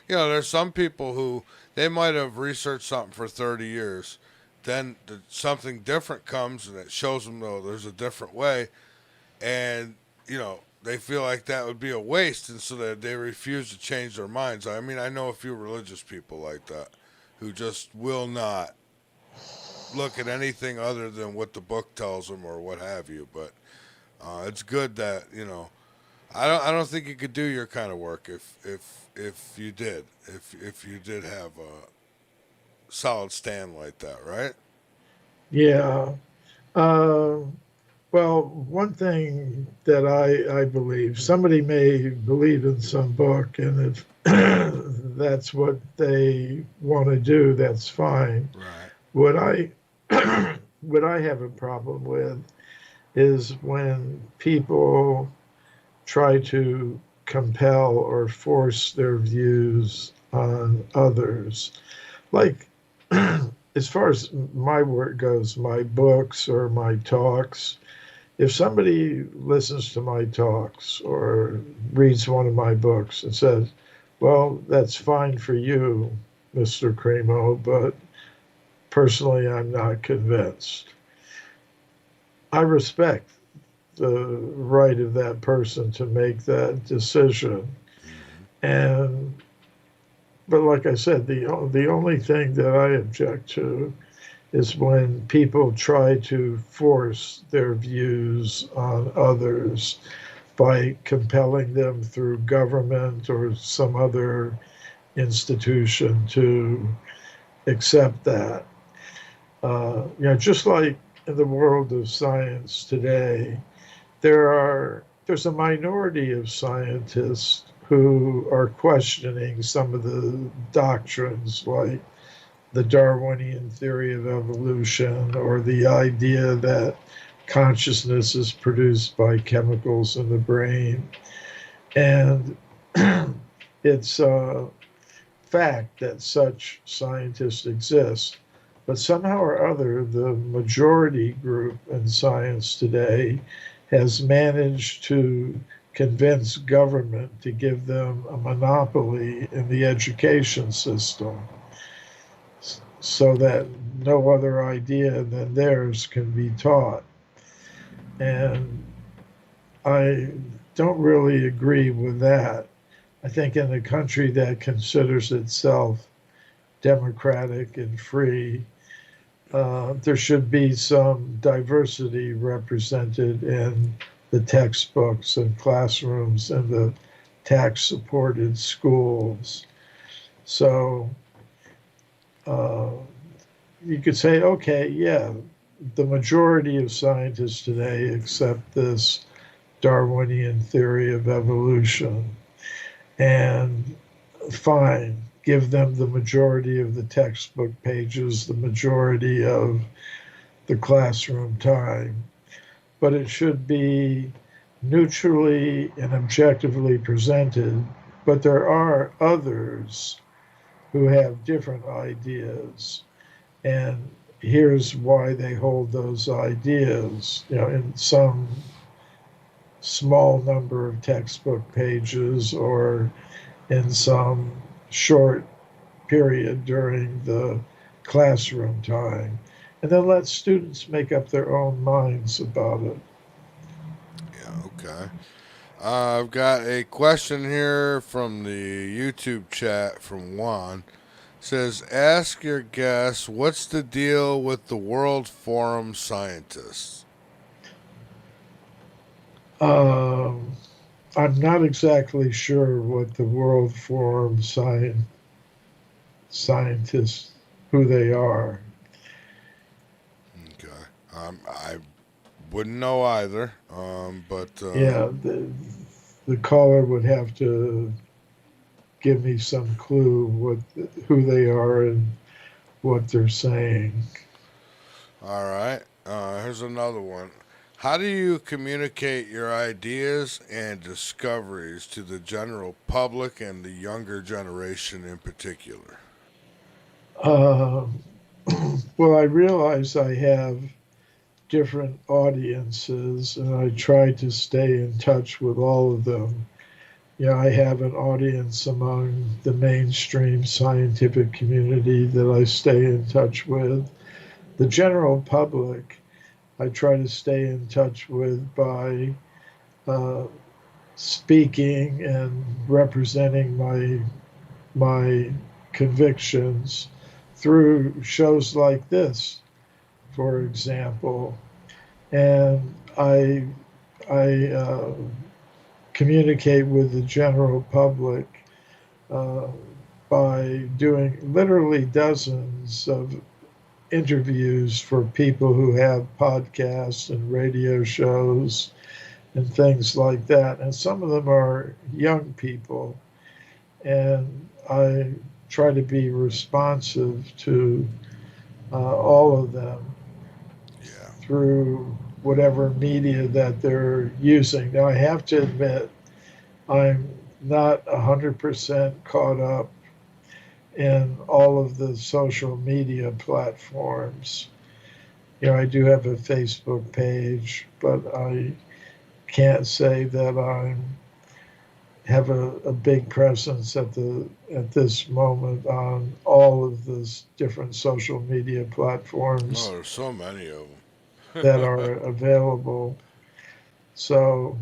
There's some people who they might have researched something for 30 years. Then something different comes and it shows them, though, there's a different way. And, they feel like that would be a waste, and so that they refuse to change their minds. I mean, I know a few religious people like that who just will not look at anything other than what the book tells them or what have you. But it's good that I don't think you could do your kind of work if you did have a solid stand like that, right? Yeah. Well, one thing that I believe, somebody may believe in some book, and if that's what they want to do, that's fine. Right. What I have a problem with is when people try to compel or force their views on others. Like, as far as my work goes, my books or my talks, if somebody listens to my talks or reads one of my books and says, well, that's fine for you, Mr. Cremo, but personally, I'm not convinced. I respect the right of that person to make that decision. But like I said, the only thing that I object to is when people try to force their views on others by compelling them through government or some other institution to accept that. Just like in the world of science today, there's a minority of scientists who are questioning some of the doctrines, like the Darwinian theory of evolution, or the idea that consciousness is produced by chemicals in the brain. And it's a fact that such scientists exist. But somehow or other, the majority group in science today has managed to convince government to give them a monopoly in the education system, so that no other idea than theirs can be taught. And I don't really agree with that. I think in a country that considers itself democratic and free, there should be some diversity represented in the textbooks and classrooms and the tax-supported schools. So you could say, okay, yeah, the majority of scientists today accept this Darwinian theory of evolution, and fine, give them the majority of the textbook pages, the majority of the classroom time. But it should be neutrally and objectively presented. But there are others who have different ideas. And here's why they hold those ideas. In some small number of textbook pages or in some short period during the classroom time, and then let students make up their own minds about it. Yeah, okay. I've got a question here from the YouTube chat from Juan. It says, ask your guest, what's the deal with the World Forum scientists? I'm not exactly sure what the World Forum scientists, who they are. Okay. I wouldn't know either. Yeah, the caller would have to give me some clue who they are and what they're saying. All right. Here's another one. How do you communicate your ideas and discoveries to the general public and the younger generation in particular? Uh, well, I realize I have different audiences, and I try to stay in touch with all of them. I have an audience among the mainstream scientific community that I stay in touch with. The general public, I try to stay in touch with by speaking and representing my convictions through shows like this, for example. And I communicate with the general public uh, by doing literally dozens of interviews for people who have podcasts and radio shows and things like that. And some of them are young people. And I try to be responsive to all of them through whatever media that they're using. Now, I have to admit, I'm not 100% caught up in all of the social media platforms. I do have a Facebook page, but I can't say that I have a big presence at this moment on all of the different social media platforms. Oh, there's so many of them that are available. So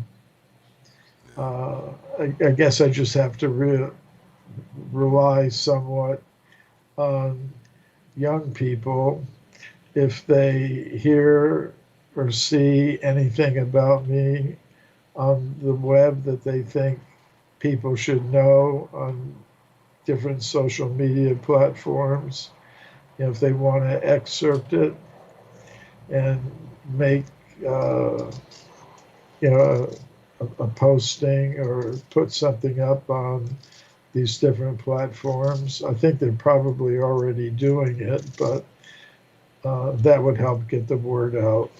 I guess I just have to rely somewhat on young people. If they hear or see anything about me on the web that they think people should know on different social media platforms, if they want to excerpt it and make a posting or put something up on these different platforms. I think they're probably already doing it, but that would help get the word out.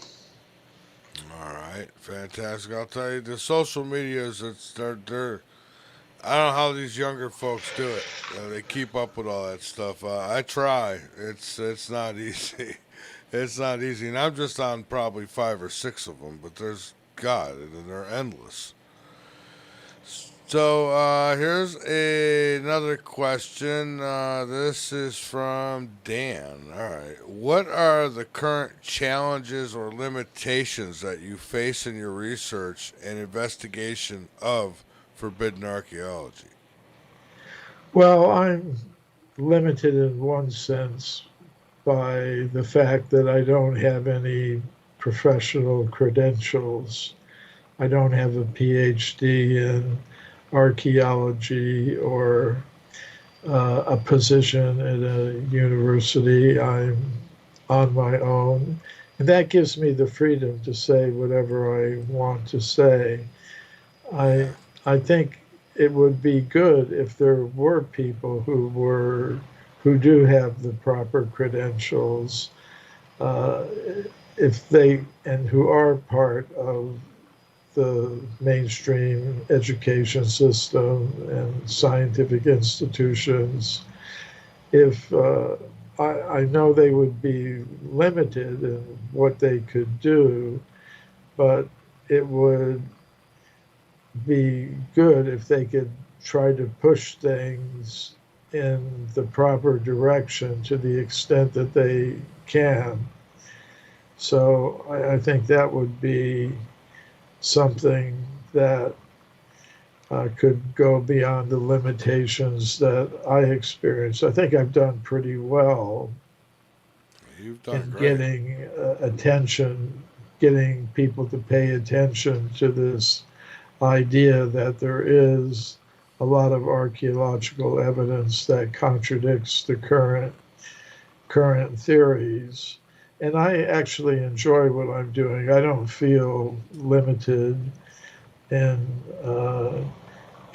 All right, fantastic. I'll tell you, the social medias, they're I don't know how these younger folks do it. They keep up with all that stuff. I try. It's not easy. It's not easy, and I'm just on probably 5 or 6 of them. But there's God, and they're endless. So here's another question. This is from Dan. All right. What are the current challenges or limitations that you face in your research and investigation of forbidden archaeology? Well, I'm limited in one sense by the fact that I don't have any professional credentials. I don't have a PhD in archaeology or a position at a university. I'm on my own. And that gives me the freedom to say whatever I want to say. I think it would be good if there were people who do have the proper credentials, if they and who are part of the mainstream education system and scientific institutions. If I know they would be limited in what they could do, but it would be good if they could try to push things in the proper direction to the extent that they can. So I think that would be something that could go beyond the limitations that I experienced. I think I've done pretty well in getting attention, getting people to pay attention to this idea that there is a lot of archaeological evidence that contradicts the current theories. And I actually enjoy what I'm doing. I don't feel limited in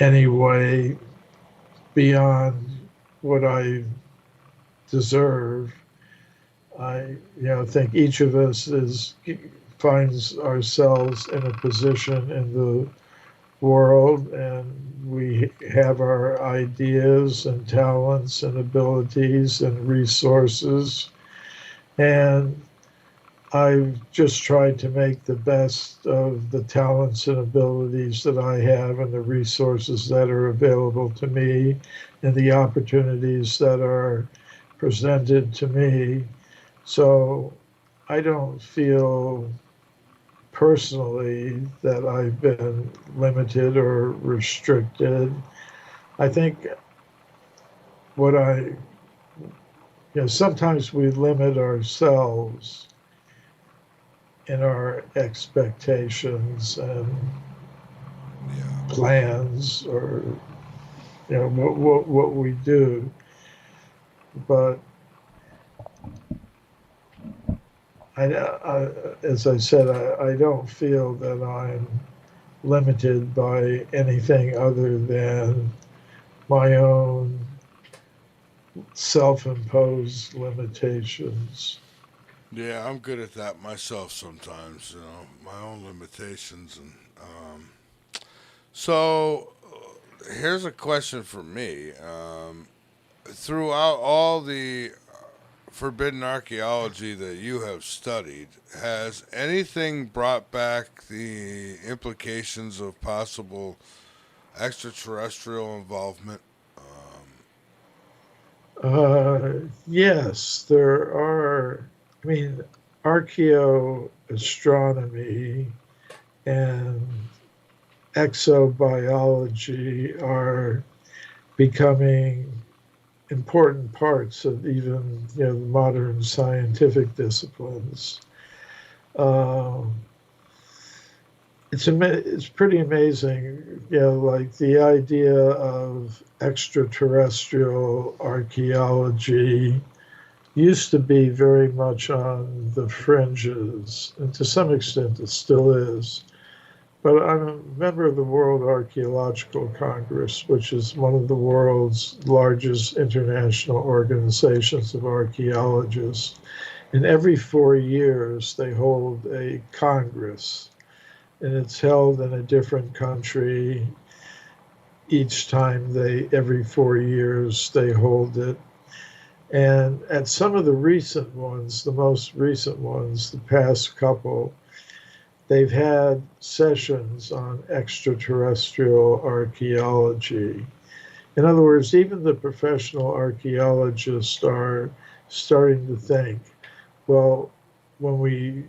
any way beyond what I deserve. I think each of us finds ourselves in a position in the world, and we have our ideas and talents and abilities and resources, and I've just tried to make the best of the talents and abilities that I have and the resources that are available to me and the opportunities that are presented to me. So I don't feel personally that I've been limited or restricted. I think sometimes we limit ourselves in our expectations and plans, or what we do. But as I said, I don't feel that I'm limited by anything other than my own self-imposed limitations. Yeah, I'm good at that myself sometimes, my own limitations. And so here's a question for me. Throughout all the forbidden archaeology that you have studied, has anything brought back the implications of possible extraterrestrial involvement? Yes, there are. I mean, archaeoastronomy and exobiology are becoming important parts of even the modern scientific disciplines. It's pretty amazing, like the idea of extraterrestrial archaeology used to be very much on the fringes, and to some extent it still is. But I'm a member of the World Archaeological Congress, which is one of the world's largest international organizations of archaeologists. And every 4 years, they hold a congress, and it's held in a different country. Each time every 4 years, they hold it. And at some of the recent ones, the most recent ones, the past couple, they've had sessions on extraterrestrial archaeology. In other words, even the professional archaeologists are starting to think, well, when we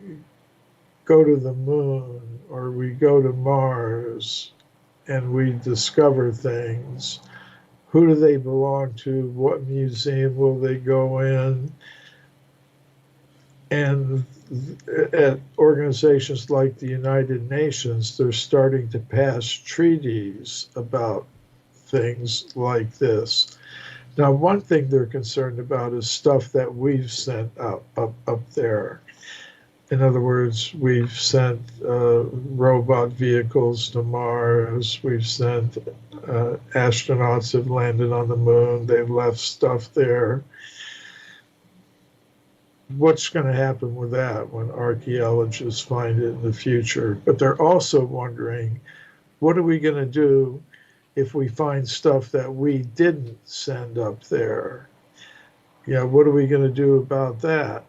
go to the moon or we go to Mars and we discover things, who do they belong to? What museum will they go in? And at organizations like the United Nations, they're starting to pass treaties about things like this. Now, one thing they're concerned about is stuff that we've sent up there. In other words, we've sent robot vehicles to Mars. We've sent astronauts have landed on the moon. They've left stuff there. What's going to happen with that when archaeologists find it in the future? But they're also wondering, what are we going to do if we find stuff that we didn't send up there? What are we going to do about that?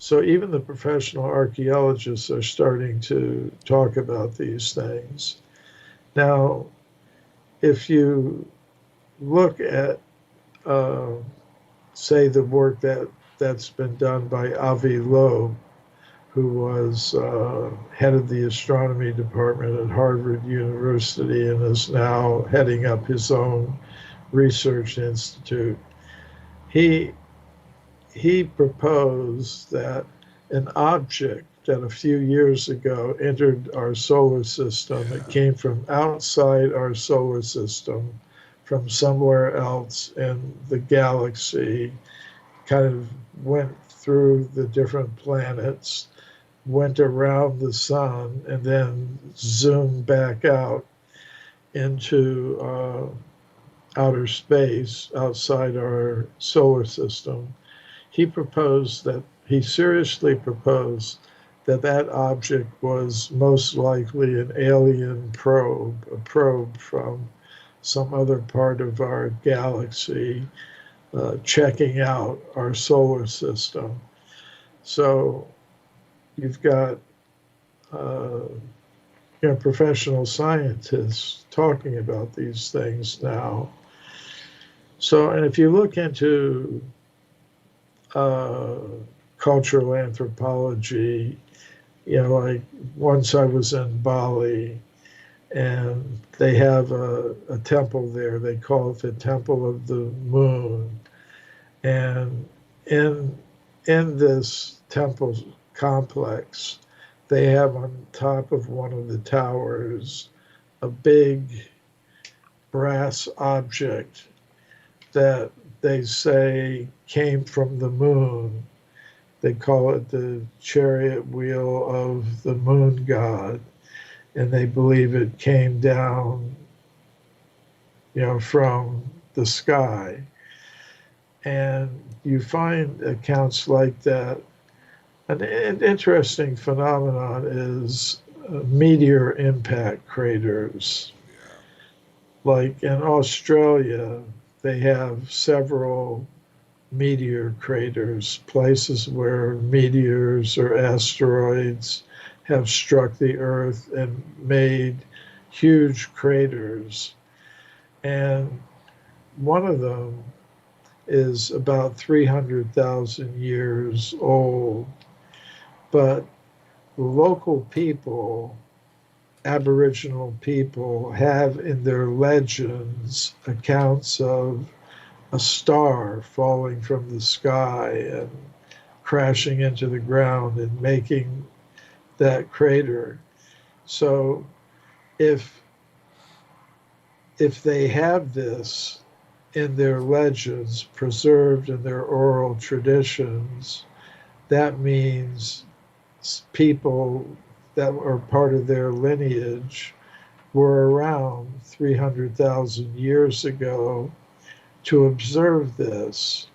So even the professional archaeologists are starting to talk about these things. Now, if you look at, say, the work that's been done by Avi Loeb, who was head of the astronomy department at Harvard University and is now heading up his own research institute. He proposed that an object that a few years ago entered our solar system, it came from outside our solar system, from somewhere else in the galaxy, kind of went through the different planets, went around the sun, and then zoomed back out into outer space outside our solar system, he seriously proposed that that object was most likely an alien probe, a probe from some other part of our galaxy, checking out our solar system. So you've got professional scientists talking about these things now. So, and if you look into cultural anthropology, like once I was in Bali, and they have a temple there. They call it the Temple of the Moon. And in this temple complex, they have on top of one of the towers a big brass object that they say came from the moon. They call it the chariot wheel of the moon god, and they believe it came down, from the sky. And you find accounts like that. An interesting phenomenon is meteor impact craters. Like in Australia, they have several meteor craters, places where meteors or asteroids have struck the Earth and made huge craters. And one of them is about 300,000 years old. But local people, Aboriginal people, have in their legends accounts of a star falling from the sky and crashing into the ground and making that crater. So if they have this in their legends, preserved in their oral traditions, that means people that are part of their lineage were around 300,000 years ago to observe this.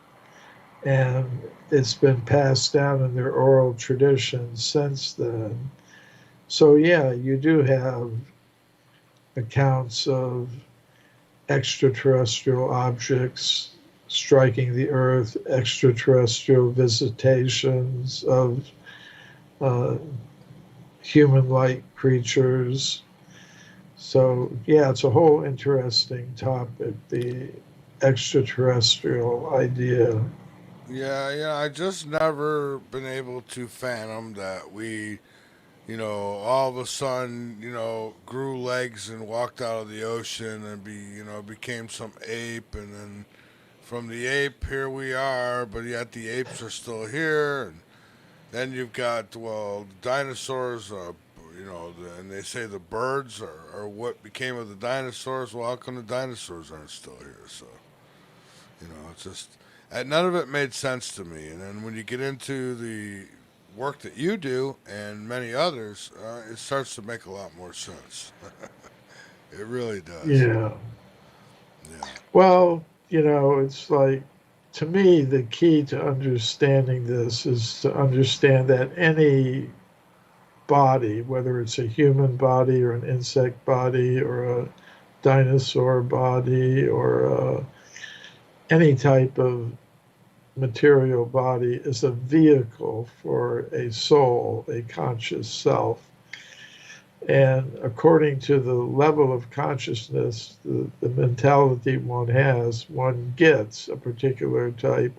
And it's been passed down in their oral tradition since then. So yeah, you do have accounts of extraterrestrial objects striking the Earth, extraterrestrial visitations of human-like creatures. So yeah, it's a whole interesting topic, the extraterrestrial idea. Yeah, I just never been able to fathom that we, all of a sudden, grew legs and walked out of the ocean and became some ape, and then from the ape here we are, but yet the apes are still here, and then you've got, well, dinosaurs, and they say the birds are what became of the dinosaurs. Well, how come the dinosaurs aren't still here? So, it's just, none of it made sense to me. And then when you get into the work that you do and many others, it starts to make a lot more sense. It really does. Yeah. Yeah. Well, it's like, to me, the key to understanding this is to understand that any body, whether it's a human body or an insect body or a dinosaur body or any type of material body, is a vehicle for a soul, a conscious self. And according to the level of consciousness, the mentality one has, one gets a particular type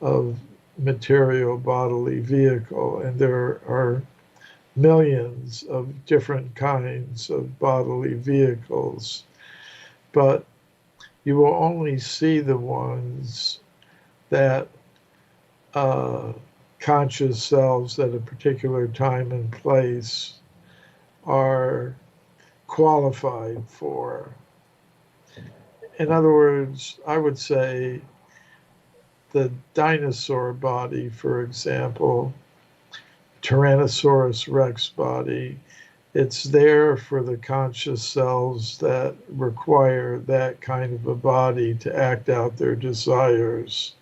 of material bodily vehicle. And there are millions of different kinds of bodily vehicles. But you will only see the ones that conscious selves at a particular time and place are qualified for. In other words, I would say the dinosaur body, for example, Tyrannosaurus rex body, It's there for the conscious selves that require that kind of a body to act out their desires,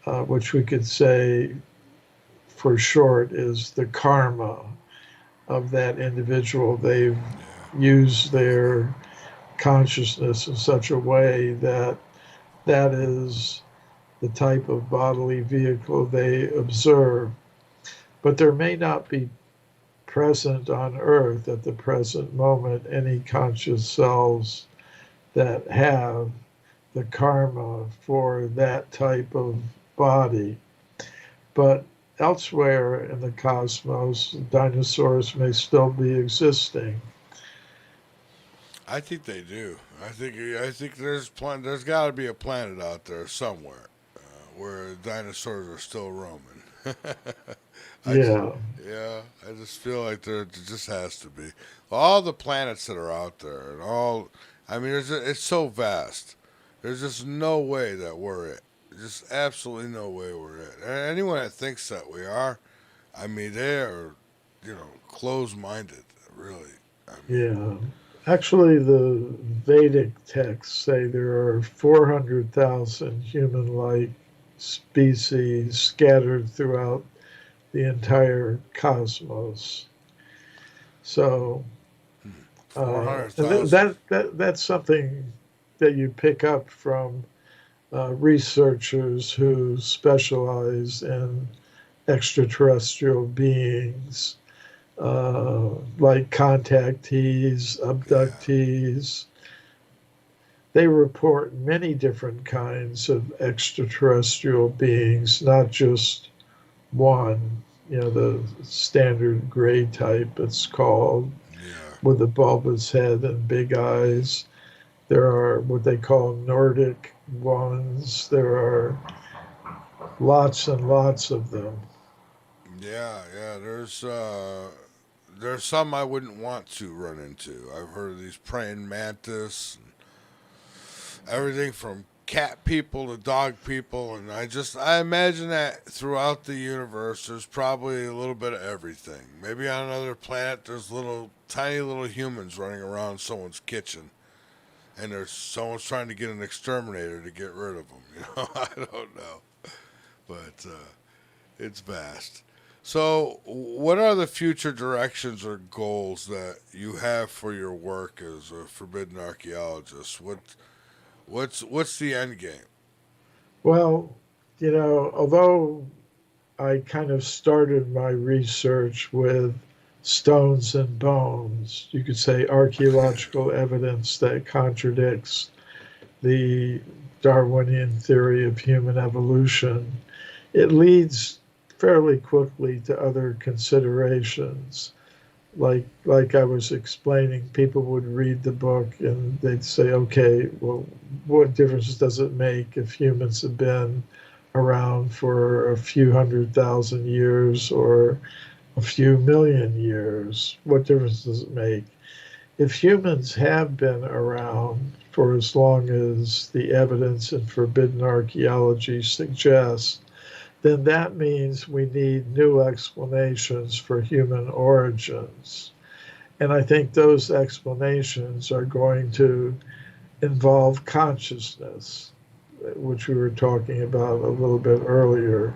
which we could say for short is the karma of that individual. They've used their consciousness in such a way that that is the type of bodily vehicle they observe. But there may not be present on Earth at the present moment any conscious selves that have the karma for that type of body. But elsewhere in the cosmos, dinosaurs may still be existing. I think they do. I think there's got to be a planet out there somewhere where dinosaurs are still roaming. Yeah. I just feel like there just has to be. All the planets that are out there, and I mean, it's so vast. There's just no way that we're it. Just absolutely no way we're it. And anyone that thinks that we are, I mean, they are, closed-minded, really. Yeah. Actually, the Vedic texts say there are 400,000 human-like species scattered throughout the entire cosmos. So that's something that you pick up from researchers who specialize in extraterrestrial beings, like contactees, abductees. They report many different kinds of extraterrestrial beings, not just one, the standard gray type, it's called, with a bulbous head and big eyes. There are what they call Nordic ones. There are lots and lots of them. Yeah. There's some I wouldn't want to run into. I've heard of these praying mantis, and everything from cat people to dog people, and I imagine that throughout the universe there's probably a little bit of everything. Maybe on another planet there's tiny little humans running around someone's kitchen, and someone's trying to get an exterminator to get rid of them. I don't know, but it's vast. So, what are the future directions or goals that you have for your work as a forbidden archaeologist? What's the end game? Well, although I kind of started my research with stones and bones, you could say archaeological evidence that contradicts the Darwinian theory of human evolution, it leads fairly quickly to other considerations. Like I was explaining, people would read the book and they'd say, okay, well, what difference does it make if humans have been around for a few 100,000 years or a few million years? What difference does it make? If humans have been around for as long as the evidence in forbidden archaeology suggests, then that means we need new explanations for human origins. And I think those explanations are going to involve consciousness, which we were talking about a little bit earlier,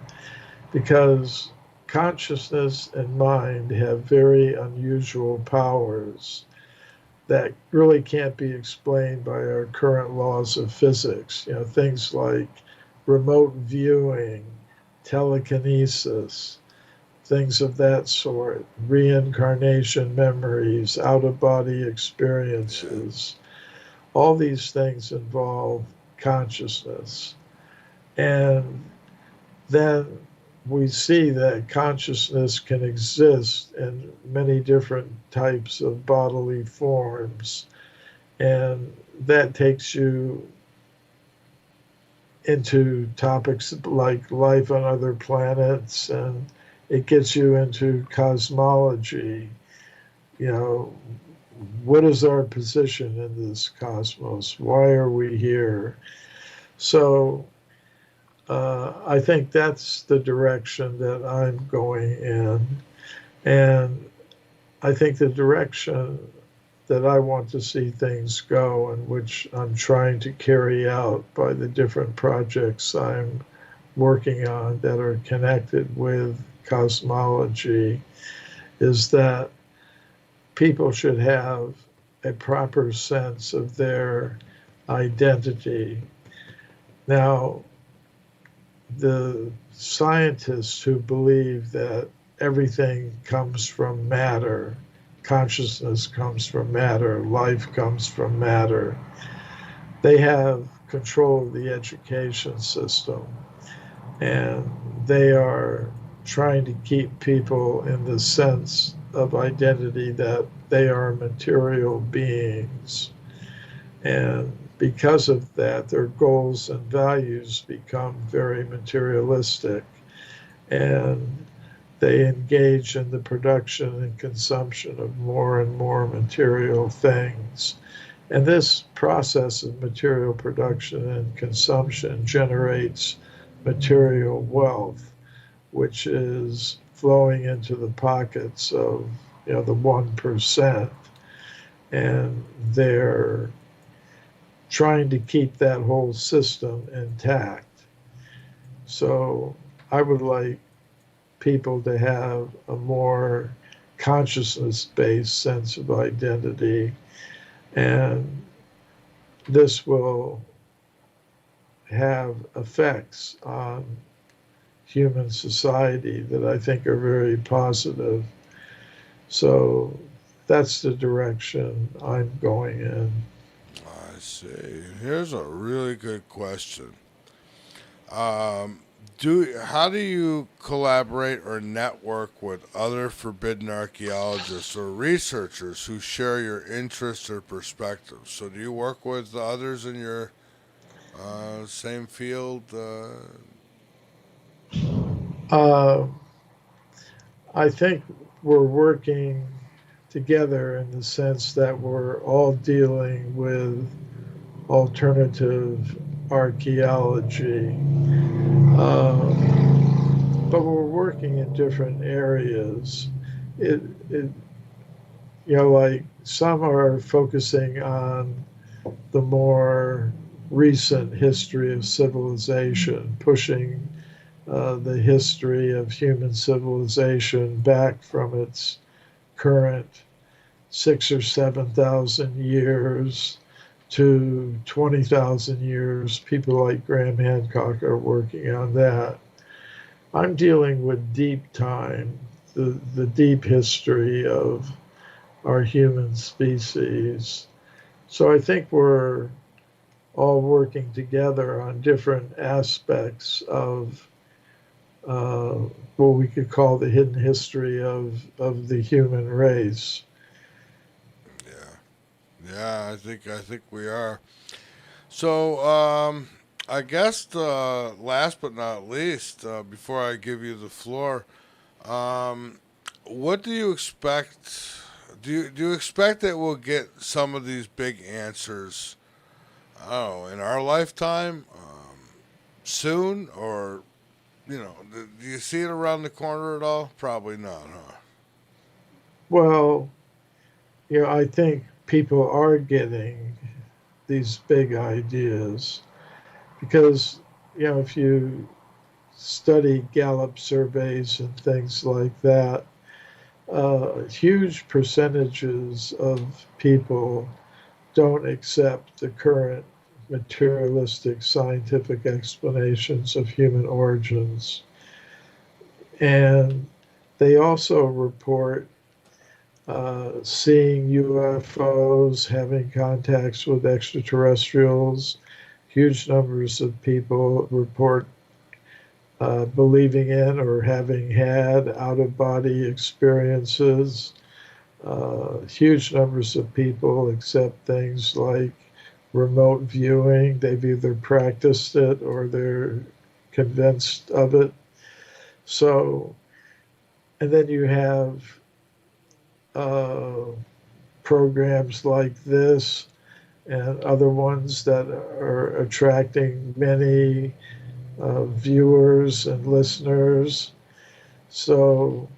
because consciousness and mind have very unusual powers that really can't be explained by our current laws of physics. Things like remote viewing, telekinesis, things of that sort, reincarnation memories, out-of-body experiences. All these things involve consciousness. And then we see that consciousness can exist in many different types of bodily forms. And that takes you into topics like life on other planets, and it gets you into cosmology. What is our position in this cosmos? Why are we here? So I think that's the direction that I'm going in. And I think the direction that I want to see things go, and which I'm trying to carry out by the different projects I'm working on that are connected with cosmology, is that people should have a proper sense of their identity. Now, the scientists who believe that everything comes from matter, consciousness comes from matter, life comes from matter, they have control of the education system. And they are trying to keep people in the sense of identity that they are material beings. And because of that, their goals and values become very materialistic. And they engage in the production and consumption of more and more material things. And this process of material production and consumption generates material wealth, which is flowing into the pockets of the 1%. And they're trying to keep that whole system intact. So I would like people to have a more consciousness-based sense of identity, and this will have effects on human society that I think are very positive. So that's the direction I'm going in. I see. Here's a really good question. How do you collaborate or network with other forbidden archaeologists or researchers who share your interests or perspectives? So do you work with others in your same field? I think we're working together in the sense that we're all dealing with alternative archaeology. But we're working in different areas. Like some are focusing on the more recent history of civilization, pushing the history of human civilization back from its current 6,000 or 7,000 years to 20,000 years. People like Graham Hancock are working on that. I'm dealing with deep time, the deep history of our human species. So I think we're all working together on different aspects of what we could call the hidden history of the human race. Yeah, I think we are. So I guess last but not least, before I give you the floor, what do you expect? Do you expect that we'll get some of these big answers? I don't know, in our lifetime, soon, or do you see it around the corner at all? Probably not, huh? Well, I think people are getting these big ideas because, if you study Gallup surveys and things like that, huge percentages of people don't accept the current materialistic scientific explanations of human origins. And they also report seeing UFOs, having contacts with extraterrestrials. Huge numbers of people report believing in or having had out-of-body experiences. Huge numbers of people accept things like remote viewing. They've either practiced it or they're convinced of it. So, and then you have programs like this and other ones that are attracting many viewers and listeners. So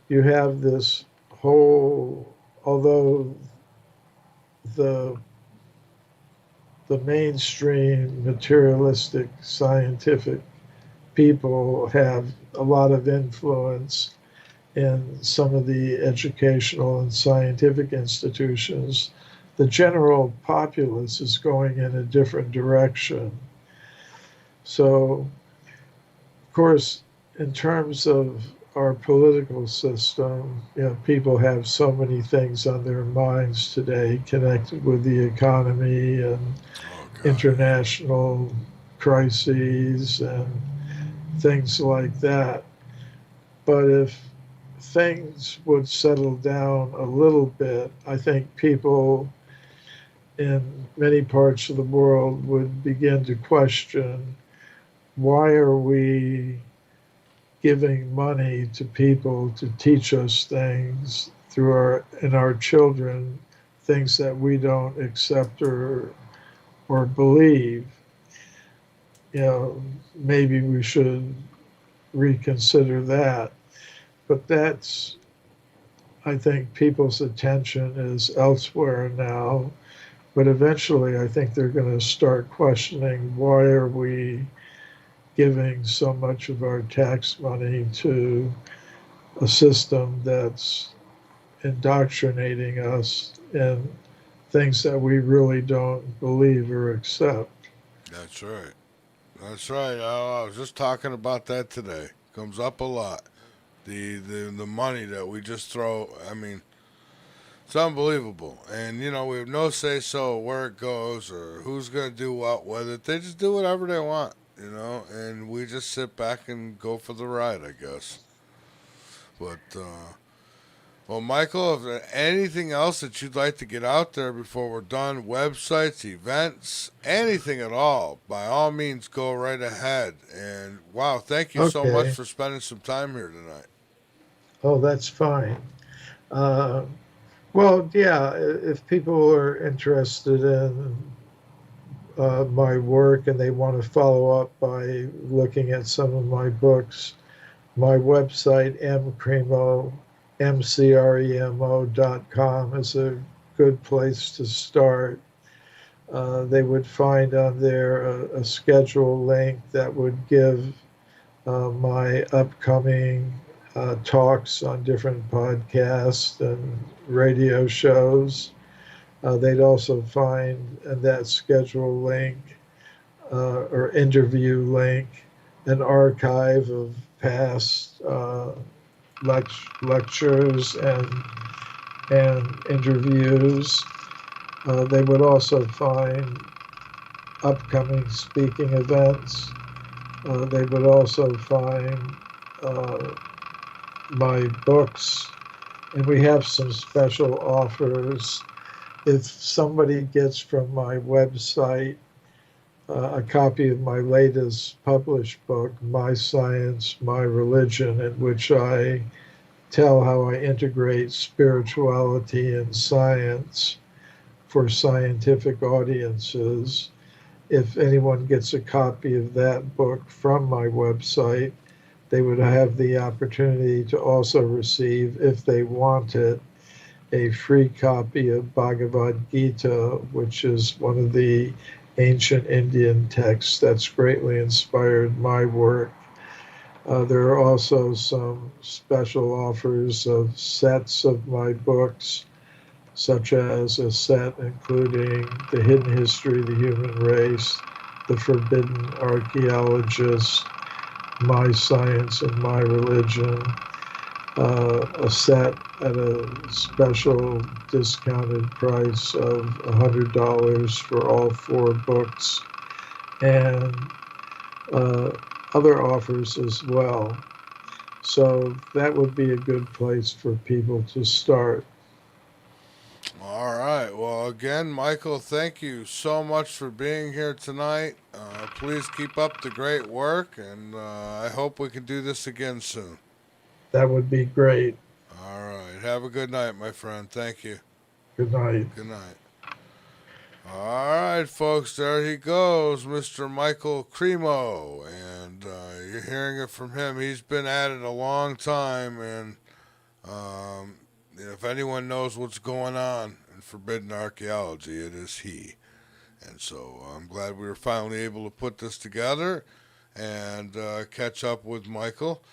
you have this although the mainstream materialistic scientific people have a lot of influence in some of the educational and scientific institutions, the general populace is going in a different direction. So, of course, in terms of our political system, people have so many things on their minds today connected with the economy and international crises and things like that. But if things would settle down a little bit, I think people in many parts of the world would begin to question, why are we giving money to people to teach us things in our children, things that we don't accept or believe? Maybe we should reconsider that. But I think people's attention is elsewhere now. But eventually, I think they're going to start questioning, why are we giving so much of our tax money to a system that's indoctrinating us in things that we really don't believe or accept? That's right. That's right. I was just talking about that today. Comes up a lot. The money that we just throw. I mean, it's unbelievable. And, we have no say-so where it goes or who's going to do what with it. They just do whatever they want, and we just sit back and go for the ride, I guess. But, well, Michael, if there's anything else that you'd like to get out there before we're done, websites, events, anything at all, by all means, go right ahead. And, wow, thank you so much for spending some time here tonight. Oh, that's fine. Well, yeah, if people are interested in my work and they want to follow up by looking at some of my books, my website, mcremo.com, is a good place to start. They would find on there a schedule link that would give my upcoming talks on different podcasts and radio shows. They'd also find in that schedule link or interview link an archive of past lectures and interviews. They would also find upcoming speaking events. They would also find my books, and we have some special offers. If somebody gets from my website a copy of my latest published book, My Science, My Religion, in which I tell how I integrate spirituality and science for scientific audiences, if anyone gets a copy of that book from my website, they would have the opportunity to also receive, if they want it, a free copy of Bhagavad Gita, which is one of the ancient Indian texts that's greatly inspired my work. There are also some special offers of sets of my books, such as a set including The Hidden History of the Human Race, The Forbidden Archeologist, My Science and My Religion, a set at a special discounted price of $100 for all 4 books, and other offers as well. So that would be a good place for people to start. All right. Well, again, Michael, thank you so much for being here tonight. Please keep up the great work, and I hope we can do this again soon. That would be great. All right. Have a good night, my friend. Thank you. Good night. Good night. All right, folks. There he goes, Mr. Michael Cremo. And you're hearing it from him. He's been at it a long time, and if anyone knows what's going on in forbidden archaeology, it is he. And so I'm glad we were finally able to put this together and catch up with Michael.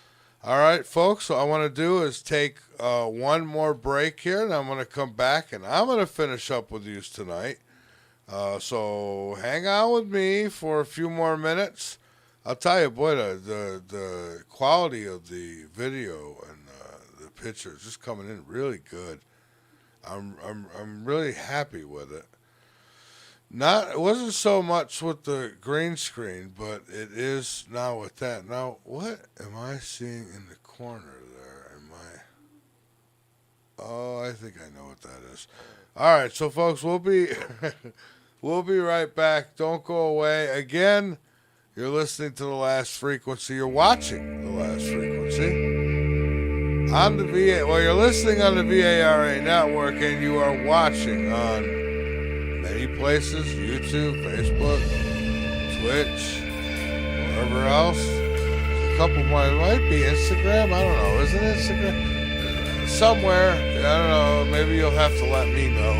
All right, folks, what I want to do is take one more break here, and I'm going to come back, and I'm going to finish up with you tonight. So hang on with me for a few more minutes. I'll tell you, boy, the quality of the video and the pictures just coming in really good. I'm really happy with it. It wasn't so much with the green screen, but it is now with that. Now, what am I seeing in the corner there? Oh, I think I know what that is. All right, so folks, we'll be right back. Don't go away. Again, you're listening to The Last Frequency. You're watching The Last Frequency on the VA. Well, you're listening on the VARA network, and you are watching on many places: YouTube, Facebook, Twitch, wherever else. A couple more. It might be Instagram. I don't know. Isn't it Instagram? Somewhere. I don't know. Maybe you'll have to let me know.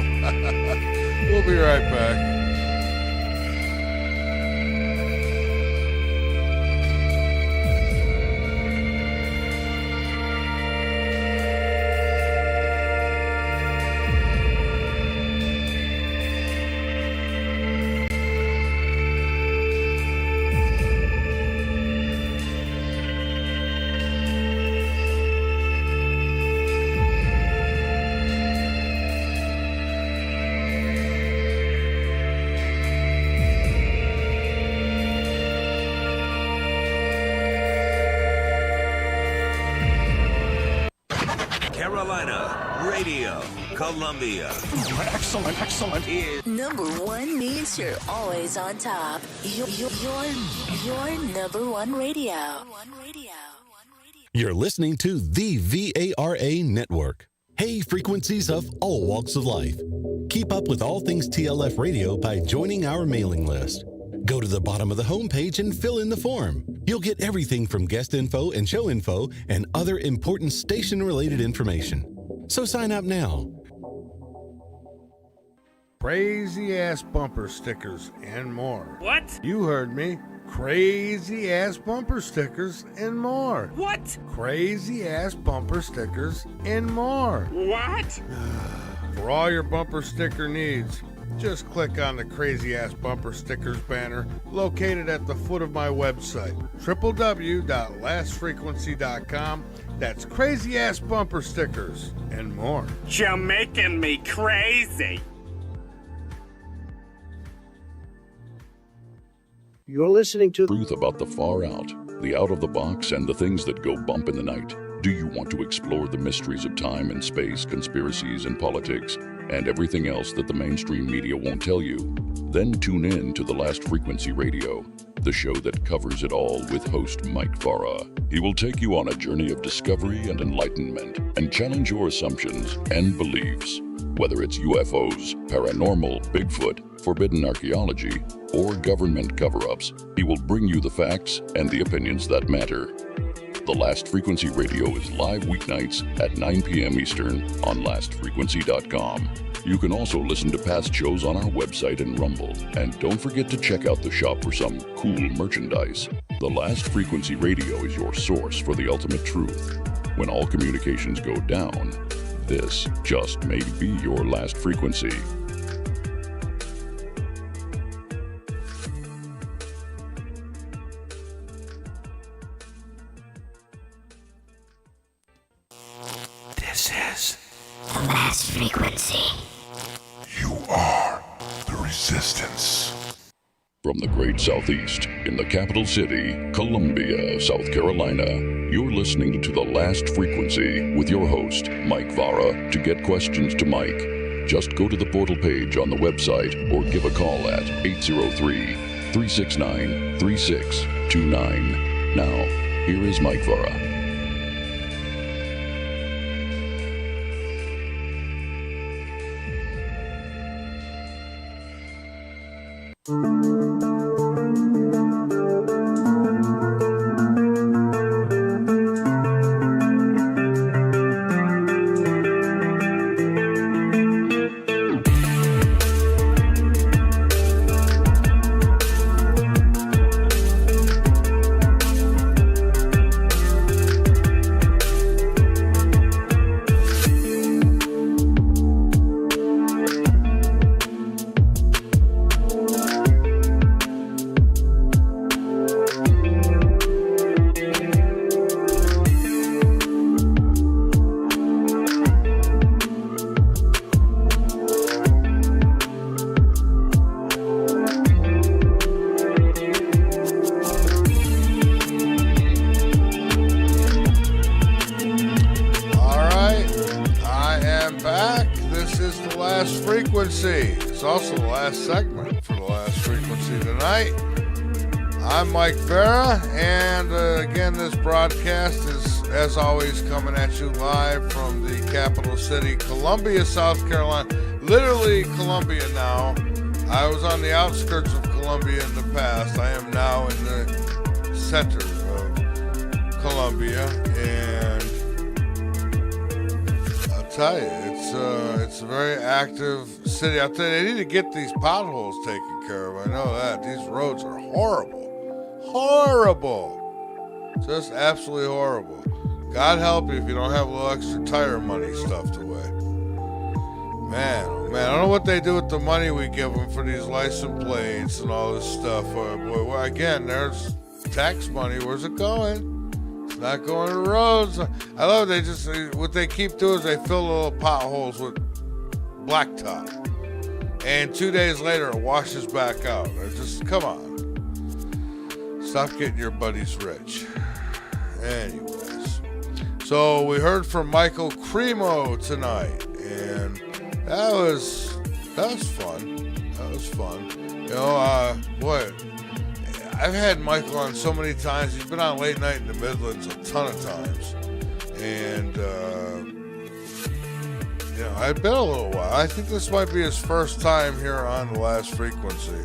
We'll be right back. Columbia. Excellent, excellent. Number one means you're always on top. Your number one radio. You're listening to the VARA Network. Hey, frequencies of all walks of life. Keep up with all things TLF radio by joining our mailing list. Go to the bottom of the homepage and fill in the form. You'll get everything from guest info and show info and other important station-related information. So sign up now. Crazy ass bumper stickers and more. What? You heard me. Crazy ass bumper stickers and more. What? Crazy ass bumper stickers and more. What? For all your bumper sticker needs, just click on the Crazy Ass Bumper Stickers banner located at the foot of my website, www.lastfrequency.com. That's Crazy Ass Bumper Stickers and more. You're making me crazy. You're listening to Truth about the far out, the out of the box, and the things that go bump in the night. Do you want to explore the mysteries of time and space, conspiracies and politics, and everything else that the mainstream media won't tell you? Then tune in to The Last Frequency Radio, the show that covers it all with host Mike Farah. He will take you on a journey of discovery and enlightenment and challenge your assumptions and beliefs. Whether it's UFOs, paranormal, Bigfoot, forbidden archaeology, or government cover-ups, he will bring you the facts and the opinions that matter. The Last Frequency Radio is live weeknights at 9 p.m. Eastern on lastfrequency.com. You can also listen to past shows on our website and Rumble. And don't forget to check out the shop for some cool merchandise. The Last Frequency Radio is your source for the ultimate truth. When all communications go down, this just may be your last frequency. This is the last frequency. You are the resistance. From the great Southeast, in the capital city, Columbia, South Carolina, you're listening to The Last Frequency with your host, Mike Vara. To get questions to Mike, just go to the portal page on the website or give a call at 803-369-3629. Now, here is Mike Vara. It's also the last segment for the last frequency tonight. I'm Mike Vera, and again, this broadcast is, as always, coming at you live from the capital city, Columbia, South Carolina. Literally Columbia now. I was on the outskirts of Columbia in the past. I am now in the center of Columbia, and I'll tell you, it's a very active city. I'll tell you, they need to get these potholes taken care of. I know that. These roads are horrible. Horrible. Just absolutely horrible. God help you if you don't have a little extra tire money stuffed away. Man, oh man, I don't know what they do with the money we give them for these license plates and all this stuff. Boy, well, again, there's tax money. Where's it going? It's not going to roads. I love what they keep doing is they fill little potholes with blacktop. And 2 days later, it washes back out. It's just, come on. Stop getting your buddies rich. Anyways. So we heard from Michael Cremo tonight. And that was fun. That was fun. You know, boy, I've had Michael on so many times. He's been on Late Night in the Midlands a ton of times. And, you know, it's been a little while. I think this might be his first time here on The Last Frequency.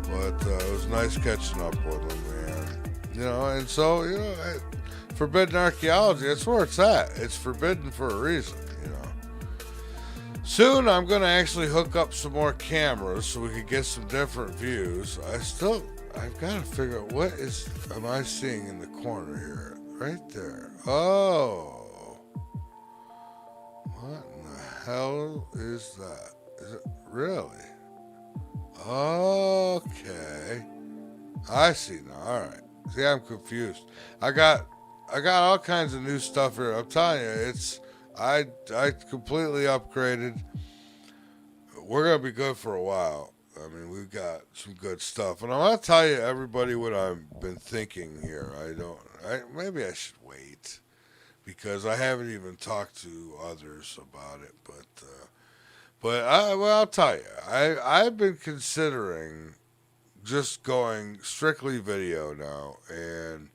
But it was nice catching up with him, man. You know, and so, you know, Forbidden Archeology, that's where it's at. It's forbidden for a reason, you know. Soon I'm going to actually hook up some more cameras so we can get some different views. I've got to figure out am I seeing in the corner here? Right there. Oh. What in the hell is that? Is it really? Okay. I see now. All right. See, I'm confused. I got all kinds of new stuff here. I'm telling you, I completely upgraded. We're gonna be good for a while. I mean, we've got some good stuff, and I'm gonna tell you, everybody, what I've been thinking here. Maybe I should wait because I haven't even talked to others about it. But I'll tell you, I've been considering just going strictly video now and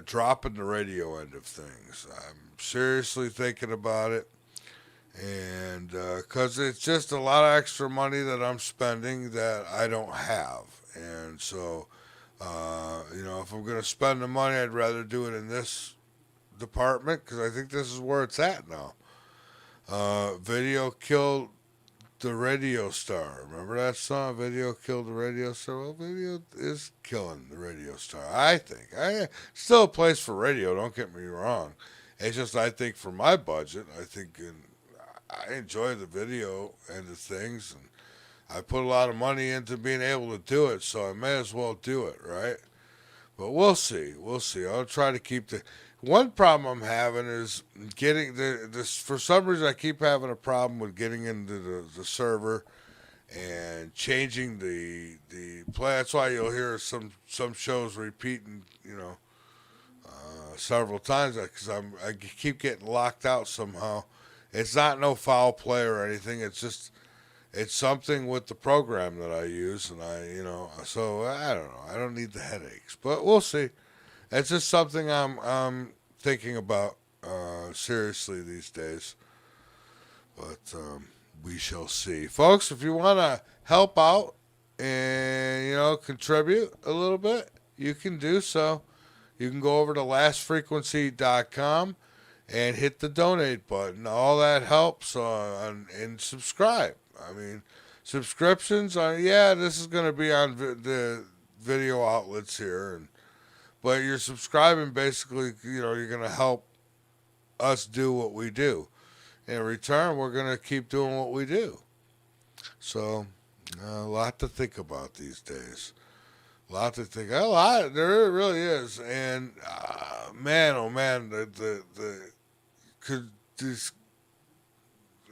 dropping the radio end of things. I'm seriously thinking about it, and because it's just a lot of extra money that I'm spending that I don't have, and so you know, if I'm going to spend the money, I'd rather do it in this department because I think this is where it's at now. Video killed the radio star. Remember that song? Video killed the radio star. Well, video is killing the radio star, I think. Still a place for radio, don't get me wrong. It's just, I think for my budget, I enjoy the video end of things, and I put a lot of money into being able to do it, so I may as well do it, right? But we'll see. I'll try to keep the... One problem I'm having is getting this. For some reason, I keep having a problem with getting into the server and changing the play. That's why you'll hear some shows repeating, you know, several times because I keep getting locked out somehow. It's not no foul play or anything. It's something with the program that I use, and so I don't know. I don't need the headaches, but we'll see. It's just something I'm thinking about seriously these days. But we shall see. Folks, if you want to help out and, you know, contribute a little bit, you can do so. You can go over to lastfrequency.com and hit the donate button. All that helps and subscribe. I mean, subscriptions this is going to be on the video outlets here, but you're subscribing, basically, you know, you're going to help us do what we do. In return, we're going to keep doing what we do. So, a lot to think about these days. There really is. And, man, oh man,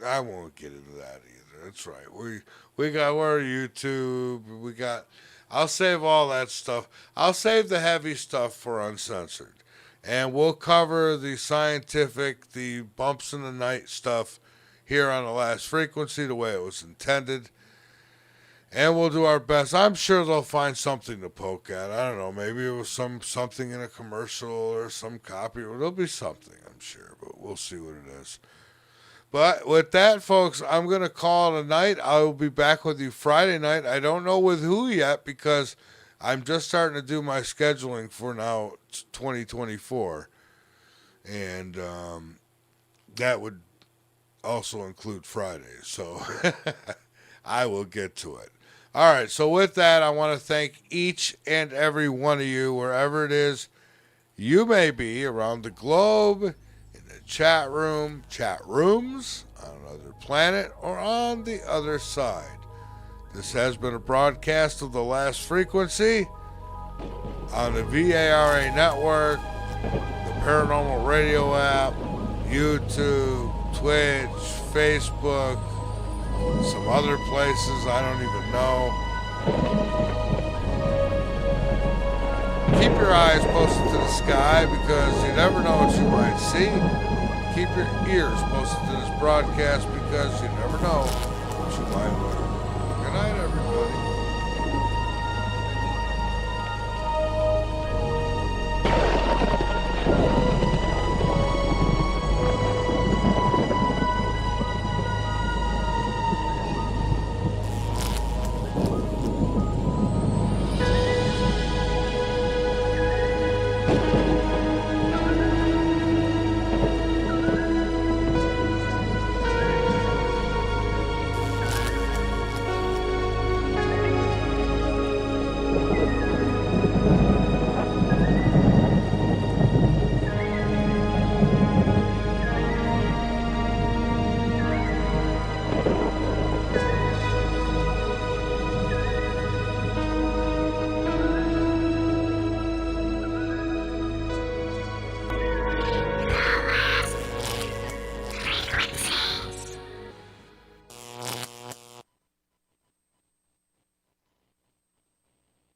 I won't get into that either. That's right. We're YouTube. I'll save all that stuff. I'll save the heavy stuff for Uncensored. And we'll cover the scientific, the bumps in the night stuff here on The Last Frequency the way it was intended. And we'll do our best. I'm sure they'll find something to poke at. I don't know. Maybe it was something in a commercial or some copy. There'll be something, I'm sure. But we'll see what it is. But with that, folks, I'm going to call it a night. I will be back with you Friday night. I don't know with who yet because I'm just starting to do my scheduling for now 2024. And that would also include Fridays. So I will get to it. All right. So with that, I want to thank each and every one of you, wherever it is you may be around the globe, chat rooms on another planet or on the other side. This has been a broadcast of The Last Frequency on the VARA network, the Paranormal Radio app, YouTube, Twitch, Facebook, some other places I don't even know. Keep your eyes posted to the sky because you never know what you might see. Keep your ears posted to this broadcast because you never know what you might learn.